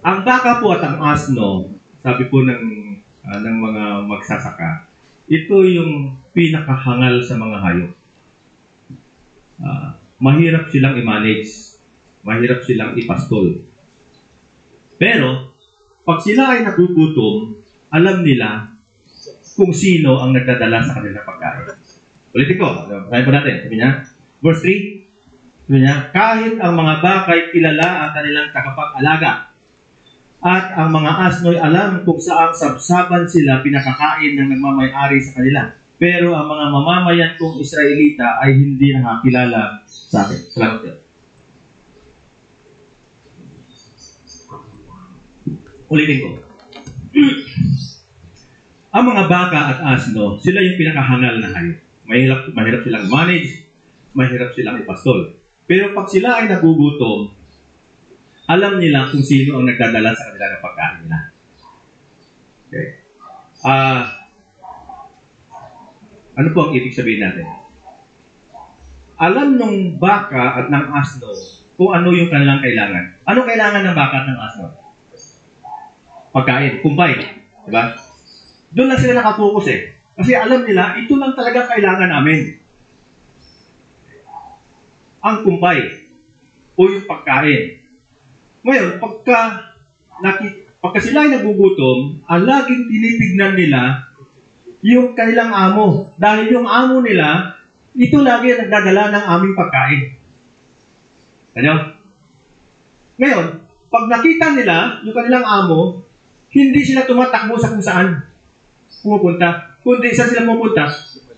Ang baka po at ang asno, sabi po ng mga magsasaka, ito yung pinakahangal sa mga hayop. Mahirap silang i-manage, mahirap silang ipastol. Pero, pag sila ay nagugutom, alam nila kung sino ang nagdadala sa kanilang pagkain. Ulitin ko, sabi po natin, sabi niya, verse 3, sabi niya, kahit ang mga bakay kilala ang kanilang tagapag-alaga, at ang mga asno'y alam kung saang sabsaban sila pinakakain ng nagmamay-ari sa kanila. Pero ang mga mamamayan kong Israelita ay hindi nakakilala sa akin. Salamat din. Ulitin ko. Ang mga baka at asno, sila yung pinakahangal na hayop. Mahirap silang manage, mahirap silang ipastol. Pero pag sila ay nagugutom, alam nila kung sino ang nagdadala sa kanila ng pagkain nila. Okay. Ano po ang ibig sabihin natin? Alam ng baka at ng asno kung ano yung kanilang kailangan. Ano kailangan ng baka at ng asno? Pagkain, kumpay. Diba? Doon lang sila nakapokus eh. Kasi alam nila, ito lang talaga kailangan namin. Ang kumpay o yung pagkain. Ngayon, pagka sila ay nagugutom, ang laging tinitignan nila yung kanilang amo. Dahil yung amo nila, ito lagi ang nagdadala ng aming pagkain. Ano? Ngayon, pag nakita nila yung kanilang amo, hindi sila tumatakbo sa kung saan pumupunta. Kundi saan sila pumupunta?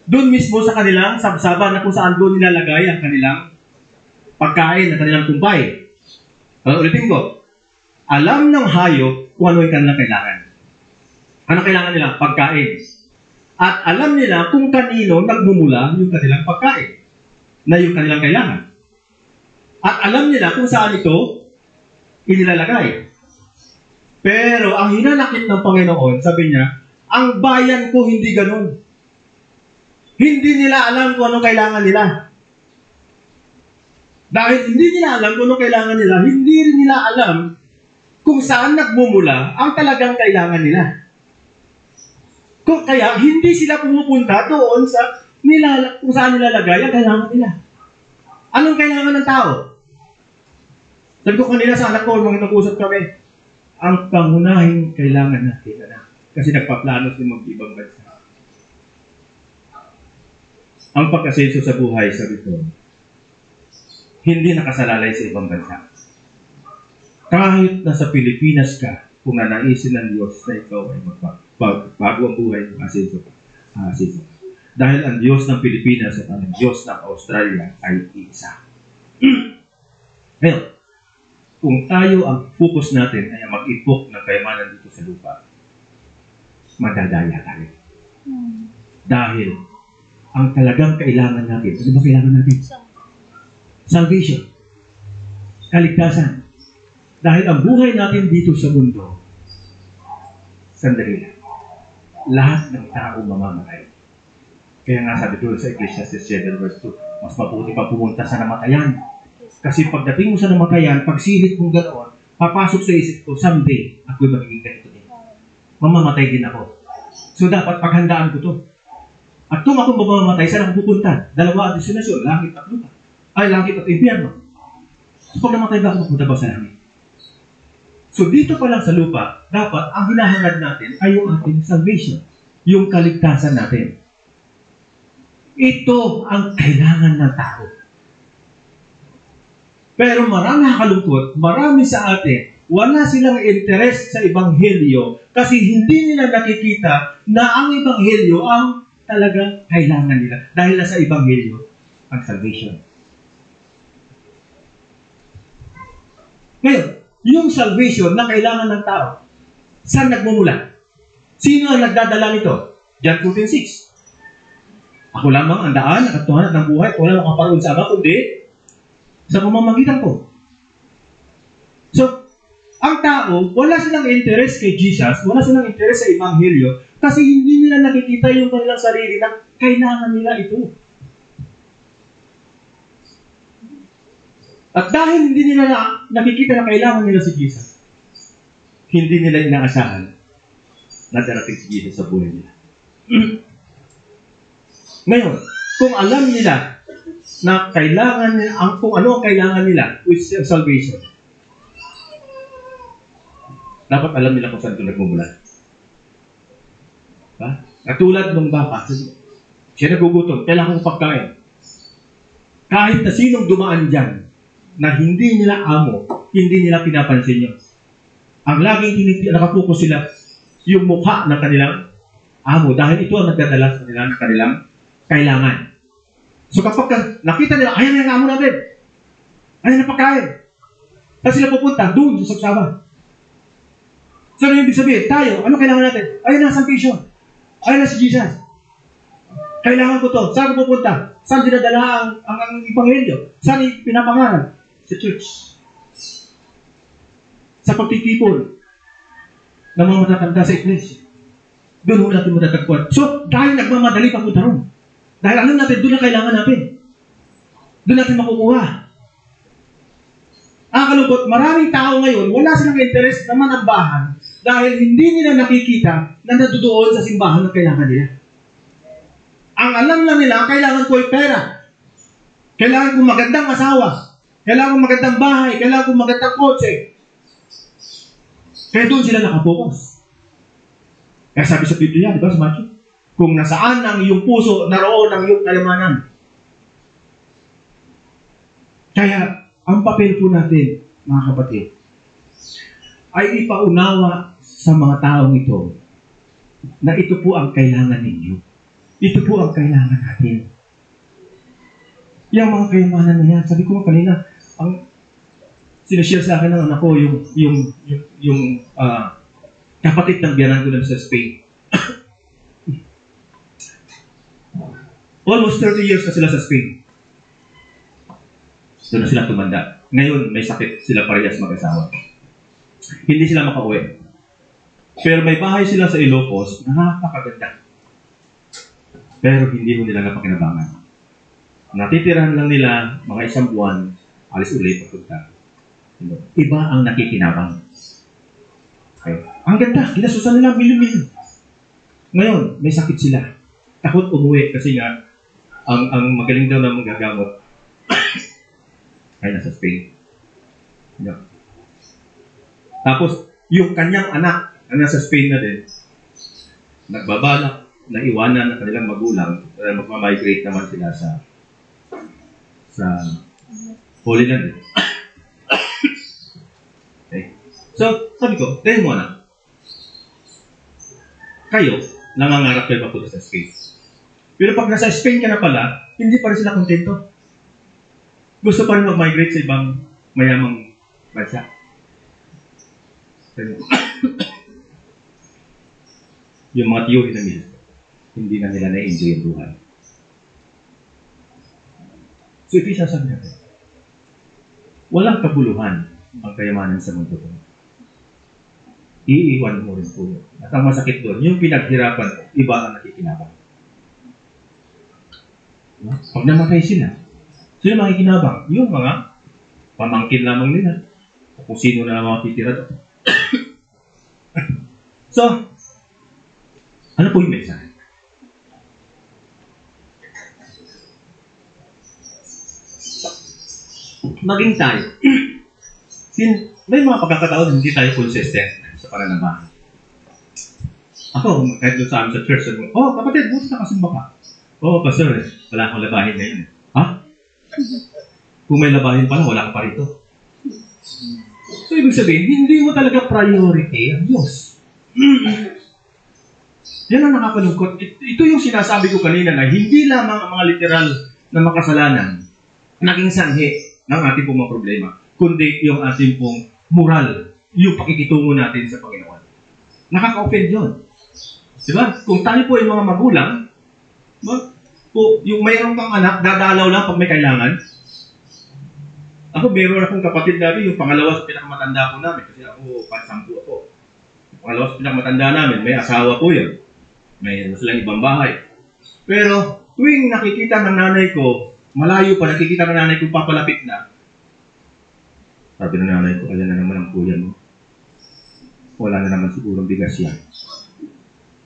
Doon mismo sa kanilang sabsaban na kung saan doon nilalagay ang kanilang pagkain, ang kanilang kumpay. Ulitin ko, alam ng hayop kung ano yung kanilang kailangan. Ano kailangan nila? Pagkain. At alam nila kung kanino nagmumula yung kanilang pagkain na yung kanilang kailangan. At alam nila kung saan ito inilalagay. Pero ang hinanakit ng Panginoon, sabi niya, ang bayan ko hindi ganun. Hindi nila alam kung anong kailangan nila. Dahil hindi nila alam kung anong kailangan nila, hindi rin nila alam kung saan nagmumula ang talagang kailangan nila. Kaya hindi sila pumupunta doon sa kung saan nilalagay ang kailangan nila. Anong kailangan ng tao? Sabi ko kanina sa anak ko, nung nag-usap kami, ang pangunahing kailangan natin, kasi nagpaplano siya mag-ibang bansa. Ang pagkasenso sa buhay, sabi ko, hindi nakasalalay sa ibang bansa. Kahit nasa Pilipinas ka, kung nanaisin ng Diyos na ikaw ay magbago ang buhay, asenso ka. Dahil ang Diyos ng Pilipinas at ang Diyos ng Australia ay isa. Ngayon, kung tayo ang focus natin ay mag-ipok ng kayamanan dito sa lupa, madadaya tayo. Dahil ang talagang kailangan natin, ano ba kailangan natin? Salvation. Kaligtasan. Dahil ang buhay natin dito sa mundo, sandali lang, lahat ng tao mamamatay. Kaya nga sabi doon sa Ecclesiastes 7 verse 2, mas mabuti pa pumunta sa namatayan. Kasi pagdating mo sa namatayan, pag silip mong ganoon, papasok sa isip ko, someday, ako'y magiging ganito din. Mamamatay din ako. So dapat paghandaan ko to. At kung ako mamamatay, saan ako pupunta? Dalawa ang destinasyon, langit at lupa. Ay, langit at impyerno. So pag namatay ba ako, pupunta ba sa langit? So dito pa lang sa lupa, dapat ang hinahangad natin ay yung ating salvation. Yung kaligtasan natin. Ito ang kailangan ng tao. Pero marami nakakalungkot, marami sa atin, wala silang interest sa Ebanghelyo kasi hindi nila nakikita na ang Ebanghelyo ang talagang kailangan nila. Dahil nasa Ebanghelyo ang salvation. Ngayon, yung salvation na kailangan ng tao, saan nagmumula? Sino ang nagdadala nito? John 14:6. Ako lamang ang daan, ang katuhanan ng buhay, wala makaparoon sa Ama, kundi sa pamamagitan ko. So, Ang tao, wala silang interest kay Jesus, wala silang interest sa Ebanghelyo, kasi hindi nila nakikita yung kanilang sarili na kailangan nila ito. At dahil hindi nila nakikita na kailangan nila si Jesus, hindi nila inaasahan na darating si Jesus sa buhay nila. Ngayon, kung alam nila na kailangan nila, kung ano ang kailangan nila, which is salvation, dapat alam nila kung saan ito nagmumula. Katulad ng baka, siya nagugutom, kailangan kong pagkain. Kahit na sinong dumaan dyan, na hindi nila amo, hindi nila pinapansin yun. Ang laging nakapokus sila, yung mukha ng kanilang amo, dahil ito ang nagdadala sa kanila ng kanilang kailangan. So kapag nakita nila, ayan na yung amo natin, ayan na pagkain, tapos sila pupunta doon sa sagsama. So ano yung ibig sabihin? Tayo, ano kailangan natin? Ayun na, salvation. Ayun na si Jesus. Kailangan ko to. Saan ko pupunta? Saan dinadala ang Ebanghelyo? Saan pinapangaral? Sa church. Sa pagtitipon ng mga matatanda sa iglesia. Doon ho natin matatagpuan. So, dahil nagmamadali papunta ron. Dahil alam natin, doon na kailangan natin. Doon natin makukuha. Ang kalungkot, maraming tao ngayon, wala silang interest na manambahan dahil hindi nila nakikita na natutuon sa simbahan na kailangan nila. Ang alam lang nila, kailangan ko ay pera. Kailangan ko magandang asawa. Kailangan ko magandang bahay. Kailangan ko magandang kotse. Kaya doon sila nakapokus. Kaya sabi sa Biblia, di ba sa Matthew? Kung nasaan ang iyong puso, naroon ang iyong kayamanan. Kaya, ang papel po natin, mga kapatid, ay ipaunawa sa mga taong ito na ito po ang kailangan ninyo. Ito po ang kailangan natin. Yung mga kayamanan na yan, sabi ko kanina, ang sinishare sa akin ng anak ko, yung kapatid ng biyanan ko lang sa Spain. Almost 30 years na sila sa Spain. Doon na sila tumanda. Ngayon, may sakit sila parehas mag-asawa. Hindi sila makauwi. Pero may bahay sila sa Ilocos na napakaganda. Pero hindi mo nila napakinabangan. Natitirahan lang nila mga isang buwan, alis ulit pagpunta. Iba ang nakikinabang. Okay. Ang ganda, kinasusan nila milyon-milyon. Ngayon, may sakit sila. Takot umuwi kasi nga, ang magaling daw na magagamot ay nasa Spain. Yeah. Tapos, yung kanyang anak na nasa Spain na din, nagbabalak na iwanan ng kanilang magulang, magmamigrate naman sila sa Holy Land. Okay. So, sabi ko, tayo mo na. Kayo, nangangarap kayo papunta sa Spain. Pero pag nasa Spain ka na pala, hindi pa rin sila kontento. Gusto pa rin mag-migrate sa ibang mayamang bansa. Yung mga tiyori na nila, hindi na nila na-enjoy yung buhay. So, ito sasabi natin. Walang kabuluhan ang kayamanan sa mundo ko. Iiwan mo rin po yun. At ang masakit doon, yung pinaghirapan, iba ang nakikinabang. Pag namatay sila, sino makikinabang? Yung mga pamangkin lamang nila. O kung sino na lang mga titira doon. So, ano po yung mensahe? Maging tayo. May mga pagkakataon hindi tayo consistent sa pananambahan. Ako, kahit doon sa amin sa church, sabi ko, kapatid, buti na kasimba ka. Pastor, wala akong labahin ngayon. Ha? Kung may labahin pala, wala ka pa rito. So, ibig sabihin, hindi mo talaga priority ang Diyos. Yan ang nakakalungkot. Ito yung sinasabi ko kanina na hindi lamang ang mga literal na makasalanan naging sanhi ng ating pong mga problema, kundi yung ating pong moral, yung pakikitungo natin sa Panginoon. Nakaka-offend yun. Diba? Kung tayo po yung mga magulang, yung mayroong kang anak, dadalaw lang pag may kailangan. Ako, meron akong kapatid namin, yung pangalawa sa pinakamatanda ko namin, kasi ako, pansampu ako. Yung pangalawa sa pinakamatanda namin, may asawa po yun. May silang ibang bahay. Pero, tuwing nakikita ng nanay ko, malayo pa, nakikita ng nanay ko papalapit na, sabi ng nanay ko, ayan na naman ang kuya mo. Wala na naman sigurong bigas yan.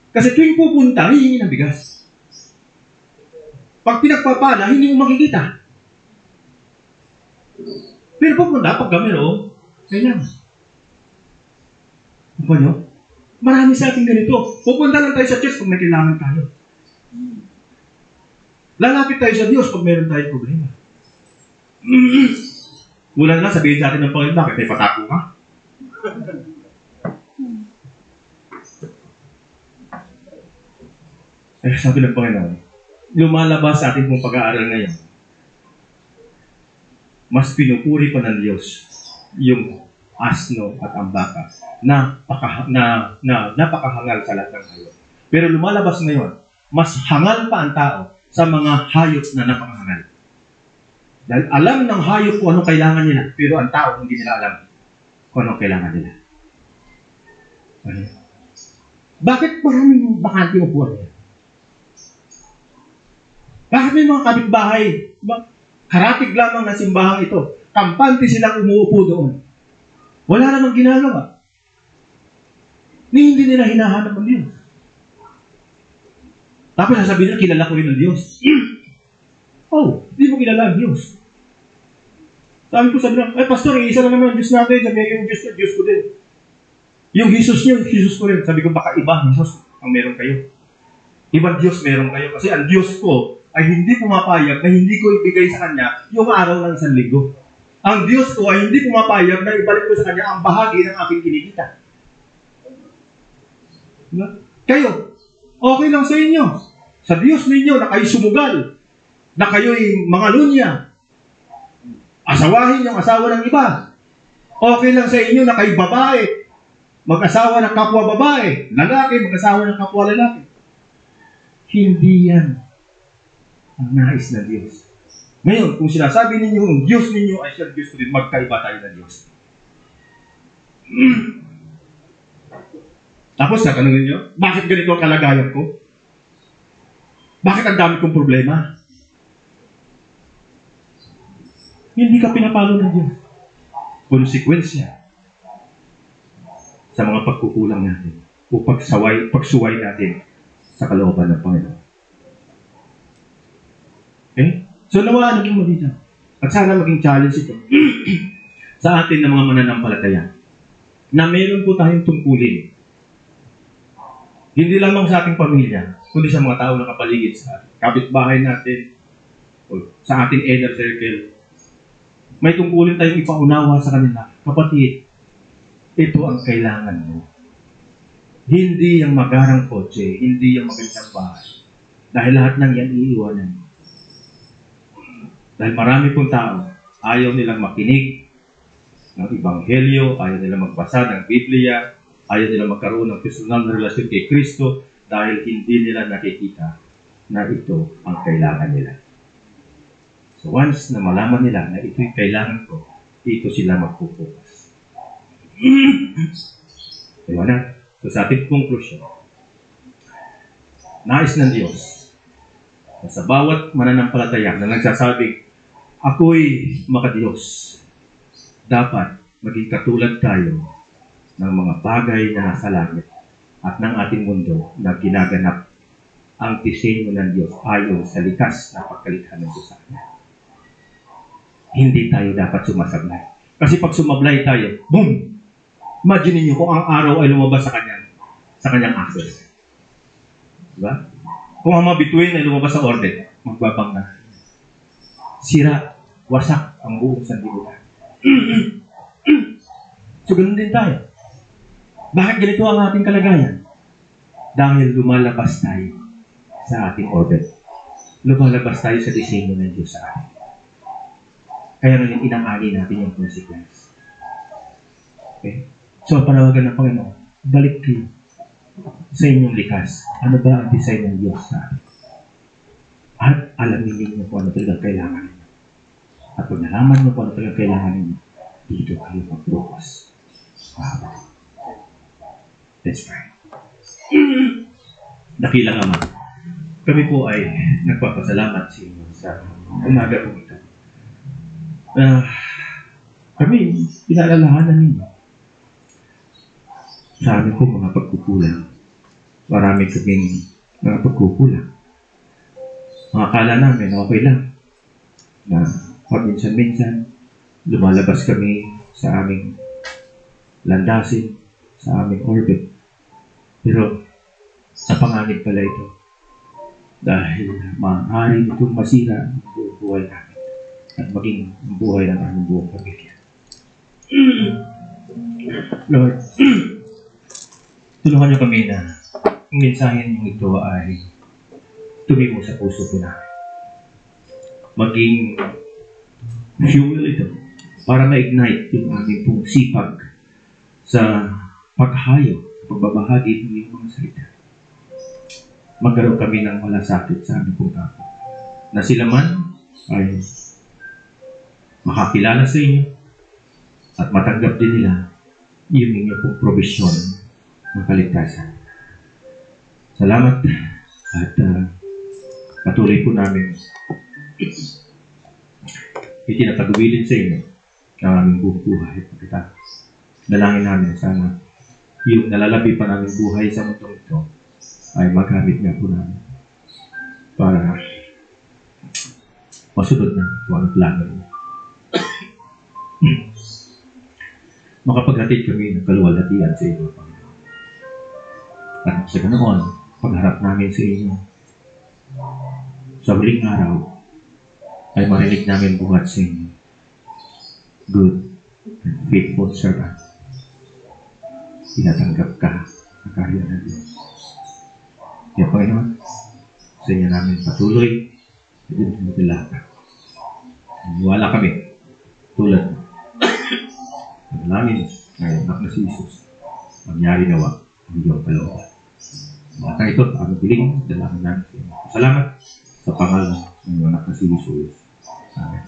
Kasi tuwing pupunta, hihingi ng bigas. Pag pinagpapala, hindi mo makikita. Pero pupunta, pag kami, kailangan. Ano nyo? Marami sa ating ganito. Pupunta lang tayo sa church pag may kailangan tayo. Lalapit tayo sa Diyos pag meron tayong problema. Wala na sabihin sa atin ng Panginoon, bakit may patako ka? Sabi ng Panginoon, lumalabas sa ating pong pag-aaral ngayon, mas pinupuri pa ng Diyos yung asno at ang baka na napakahangal sa lahat ng hayop. Pero lumalabas ngayon, mas hangal pa ang tao sa mga hayop na napakahangal. Dahil alam ng hayop kung anong kailangan nila, pero ang tao hindi nila alam kung anong kailangan nila. Bakit maraming bakante upuan niya? Bakit may mga kapitbahay? Karatig lamang ng simbahang ito. Kampante silang umuupo doon. Wala namang ginagawa. Hindi nila hinahanap ang Diyos. Tapos sasabihin nila, kilala ko rin ang Diyos. Hindi mo kilala ang Diyos. Sabi nila, pastor, isa lang naman ang Diyos natin. Sabi niya, yung Diyos ko din. Yung Jesus niyo, Jesus ko rin. Sabi ko, baka iba, Jesus ang meron kayo. Ibang Diyos meron kayo. Kasi ang Diyos ko ay hindi pumapayag na hindi ko ibigay sa Kanya yung araw ng 1 linggo. Ang Diyos ko ay hindi pumapayag na ibalik ko sa Kanya ang bahagi ng aking kinikita. Kayo, okay lang sa inyo. Sa Diyos ninyo na kayo sumugal, na kayo'y mga lunya, asawahin yung asawa ng iba. Okay lang sa inyo na kayo babae, mag-asawa ng kapwa babae, lalaki, mag-asawa ng kapwa lalaki. Hindi yan ang nais na Diyos. Ngayon, kung sinasabi ninyo, ang Diyos ninyo ay siya Diyos ko din, magkaiba tayo na Diyos. Tapos, tatanungin nyo, bakit ganito ang kalagayan ko? Bakit ang dami kong problema? Hindi ka pinapalo ng Diyos. Konsekwensya sa mga pagkukulang natin o pagsuway natin sa kalooban ng Panginoon. Okay? So, nawa naging malinaw. At sana maging challenge ito sa atin ng mga mananampalataya na meron po tayong tungkulin. Hindi lamang sa ating pamilya, kundi sa mga tao na kapaligid sa kapitbahay natin o sa ating inner circle. May tungkulin tayong ipaunawa sa kanila. Kapatid, ito ang kailangan mo. Hindi yung magarang kotse, hindi yung magandang bahay. Dahil lahat ng yan iiwanan. Dahil marami pong tao, ayaw nilang makinig ng Ebanghelyo, ayaw nilang magbasa ng Biblia, ayaw nilang magkaroon ng personal na relasyon kay Kristo dahil hindi nila nakikita na ito ang kailangan nila. So once na malaman nila na ito'y kailangan ko, dito sila magpupukas. Diba na? So sa ating conclusion, nais ng Diyos na sa bawat mananampalataya na nagsasabing, ako'y makadiyos, dapat maging katulad tayo ng mga bagay na nasa langit at ng ating mundo na ginaganap ang disenyo ng Diyos ayon sa likas na pagkalikha ng Diyos sa Kanya. Hindi tayo dapat sumasablay. Kasi pag sumablay tayo, boom! Imagine niyo kung ang araw ay lumabas sa kanyang access. Diba? Kung ang mga bituin ay lumabas sa orbit, magbabang na. Sira, wasak ang buong sanlibutan. So, ganun din tayo. Bakit ganito ang ating kalagayan? Dahil lumalabas tayo sa ating orbit. Lumalabas tayo sa disenyo ng Diyos sa atin. Kaya ngayon, inaali natin yung consequence. Okay? So, panawagan ng Panginoon, balik kayo sa inyong likas. Ano ba ang design ng Diyos sa atin? At alamin ninyo kung ano talagang kailangan ninyo. At pag nalaman mo kung ano talagang kailangan ninyo, dito kayo mag-focus. Let's pray. Dakilang Ama, kami po ay nagpapasalamat sa inyo sa umaga po ito. Kami, pinaalalahanan ninyo sa amin po mga pagkukulang. Marami kaming mga pagkukulang. Akala namin okay lang na paminsan-minsan lumalabas kami sa aming landasin, sa aming orbit. Pero napanganib pala ito dahil maaari itong masira ang buong buhay namin at maging ang buhay ng aming buong pamilya. Lord, tulungan niyo kami na ang mensahe niyo ito ay tumimo sa puso po namin. Maging fuel ito para ma-ignite yung aming pong sipag sa paghayo, pagbabahagi ng iyong mga salita. Magkaroon kami ng malasakit sa aming pong kapwa. Na sila man ay makakilala sa inyo at matanggap din nila yung inyong pong provision ng kaligtasan. Salamat at patuloy po namin itinataguyilin sa inyo ang aming buong buhay. Pagkatapos, dalangin namin sana yung nalalabi pa namin buhay sa mundong ito ay magamit nga po namin para masunod na kung anong plano niyo. Makapaghatid kami ng kaluwalhatian sa inyo, Panginoon. At sa ganoon, pagharap namin sa inyo, sa huling araw, ay marinig namin buhat sa inyo. Good and faithful servant. Tinatanggap ka sa kaharian ng Diyos. Kaya Panginoon, sa inyo namin patuloy sa dinilata. Wala kami tulad ng namin ngayon anak na si Jesus. Mangyari nawa ang iyong kalooban. Mga ito, ang piling, dalangin namin sa inyo. Salamat sa pangalan ng anak na si Jesus. Amen.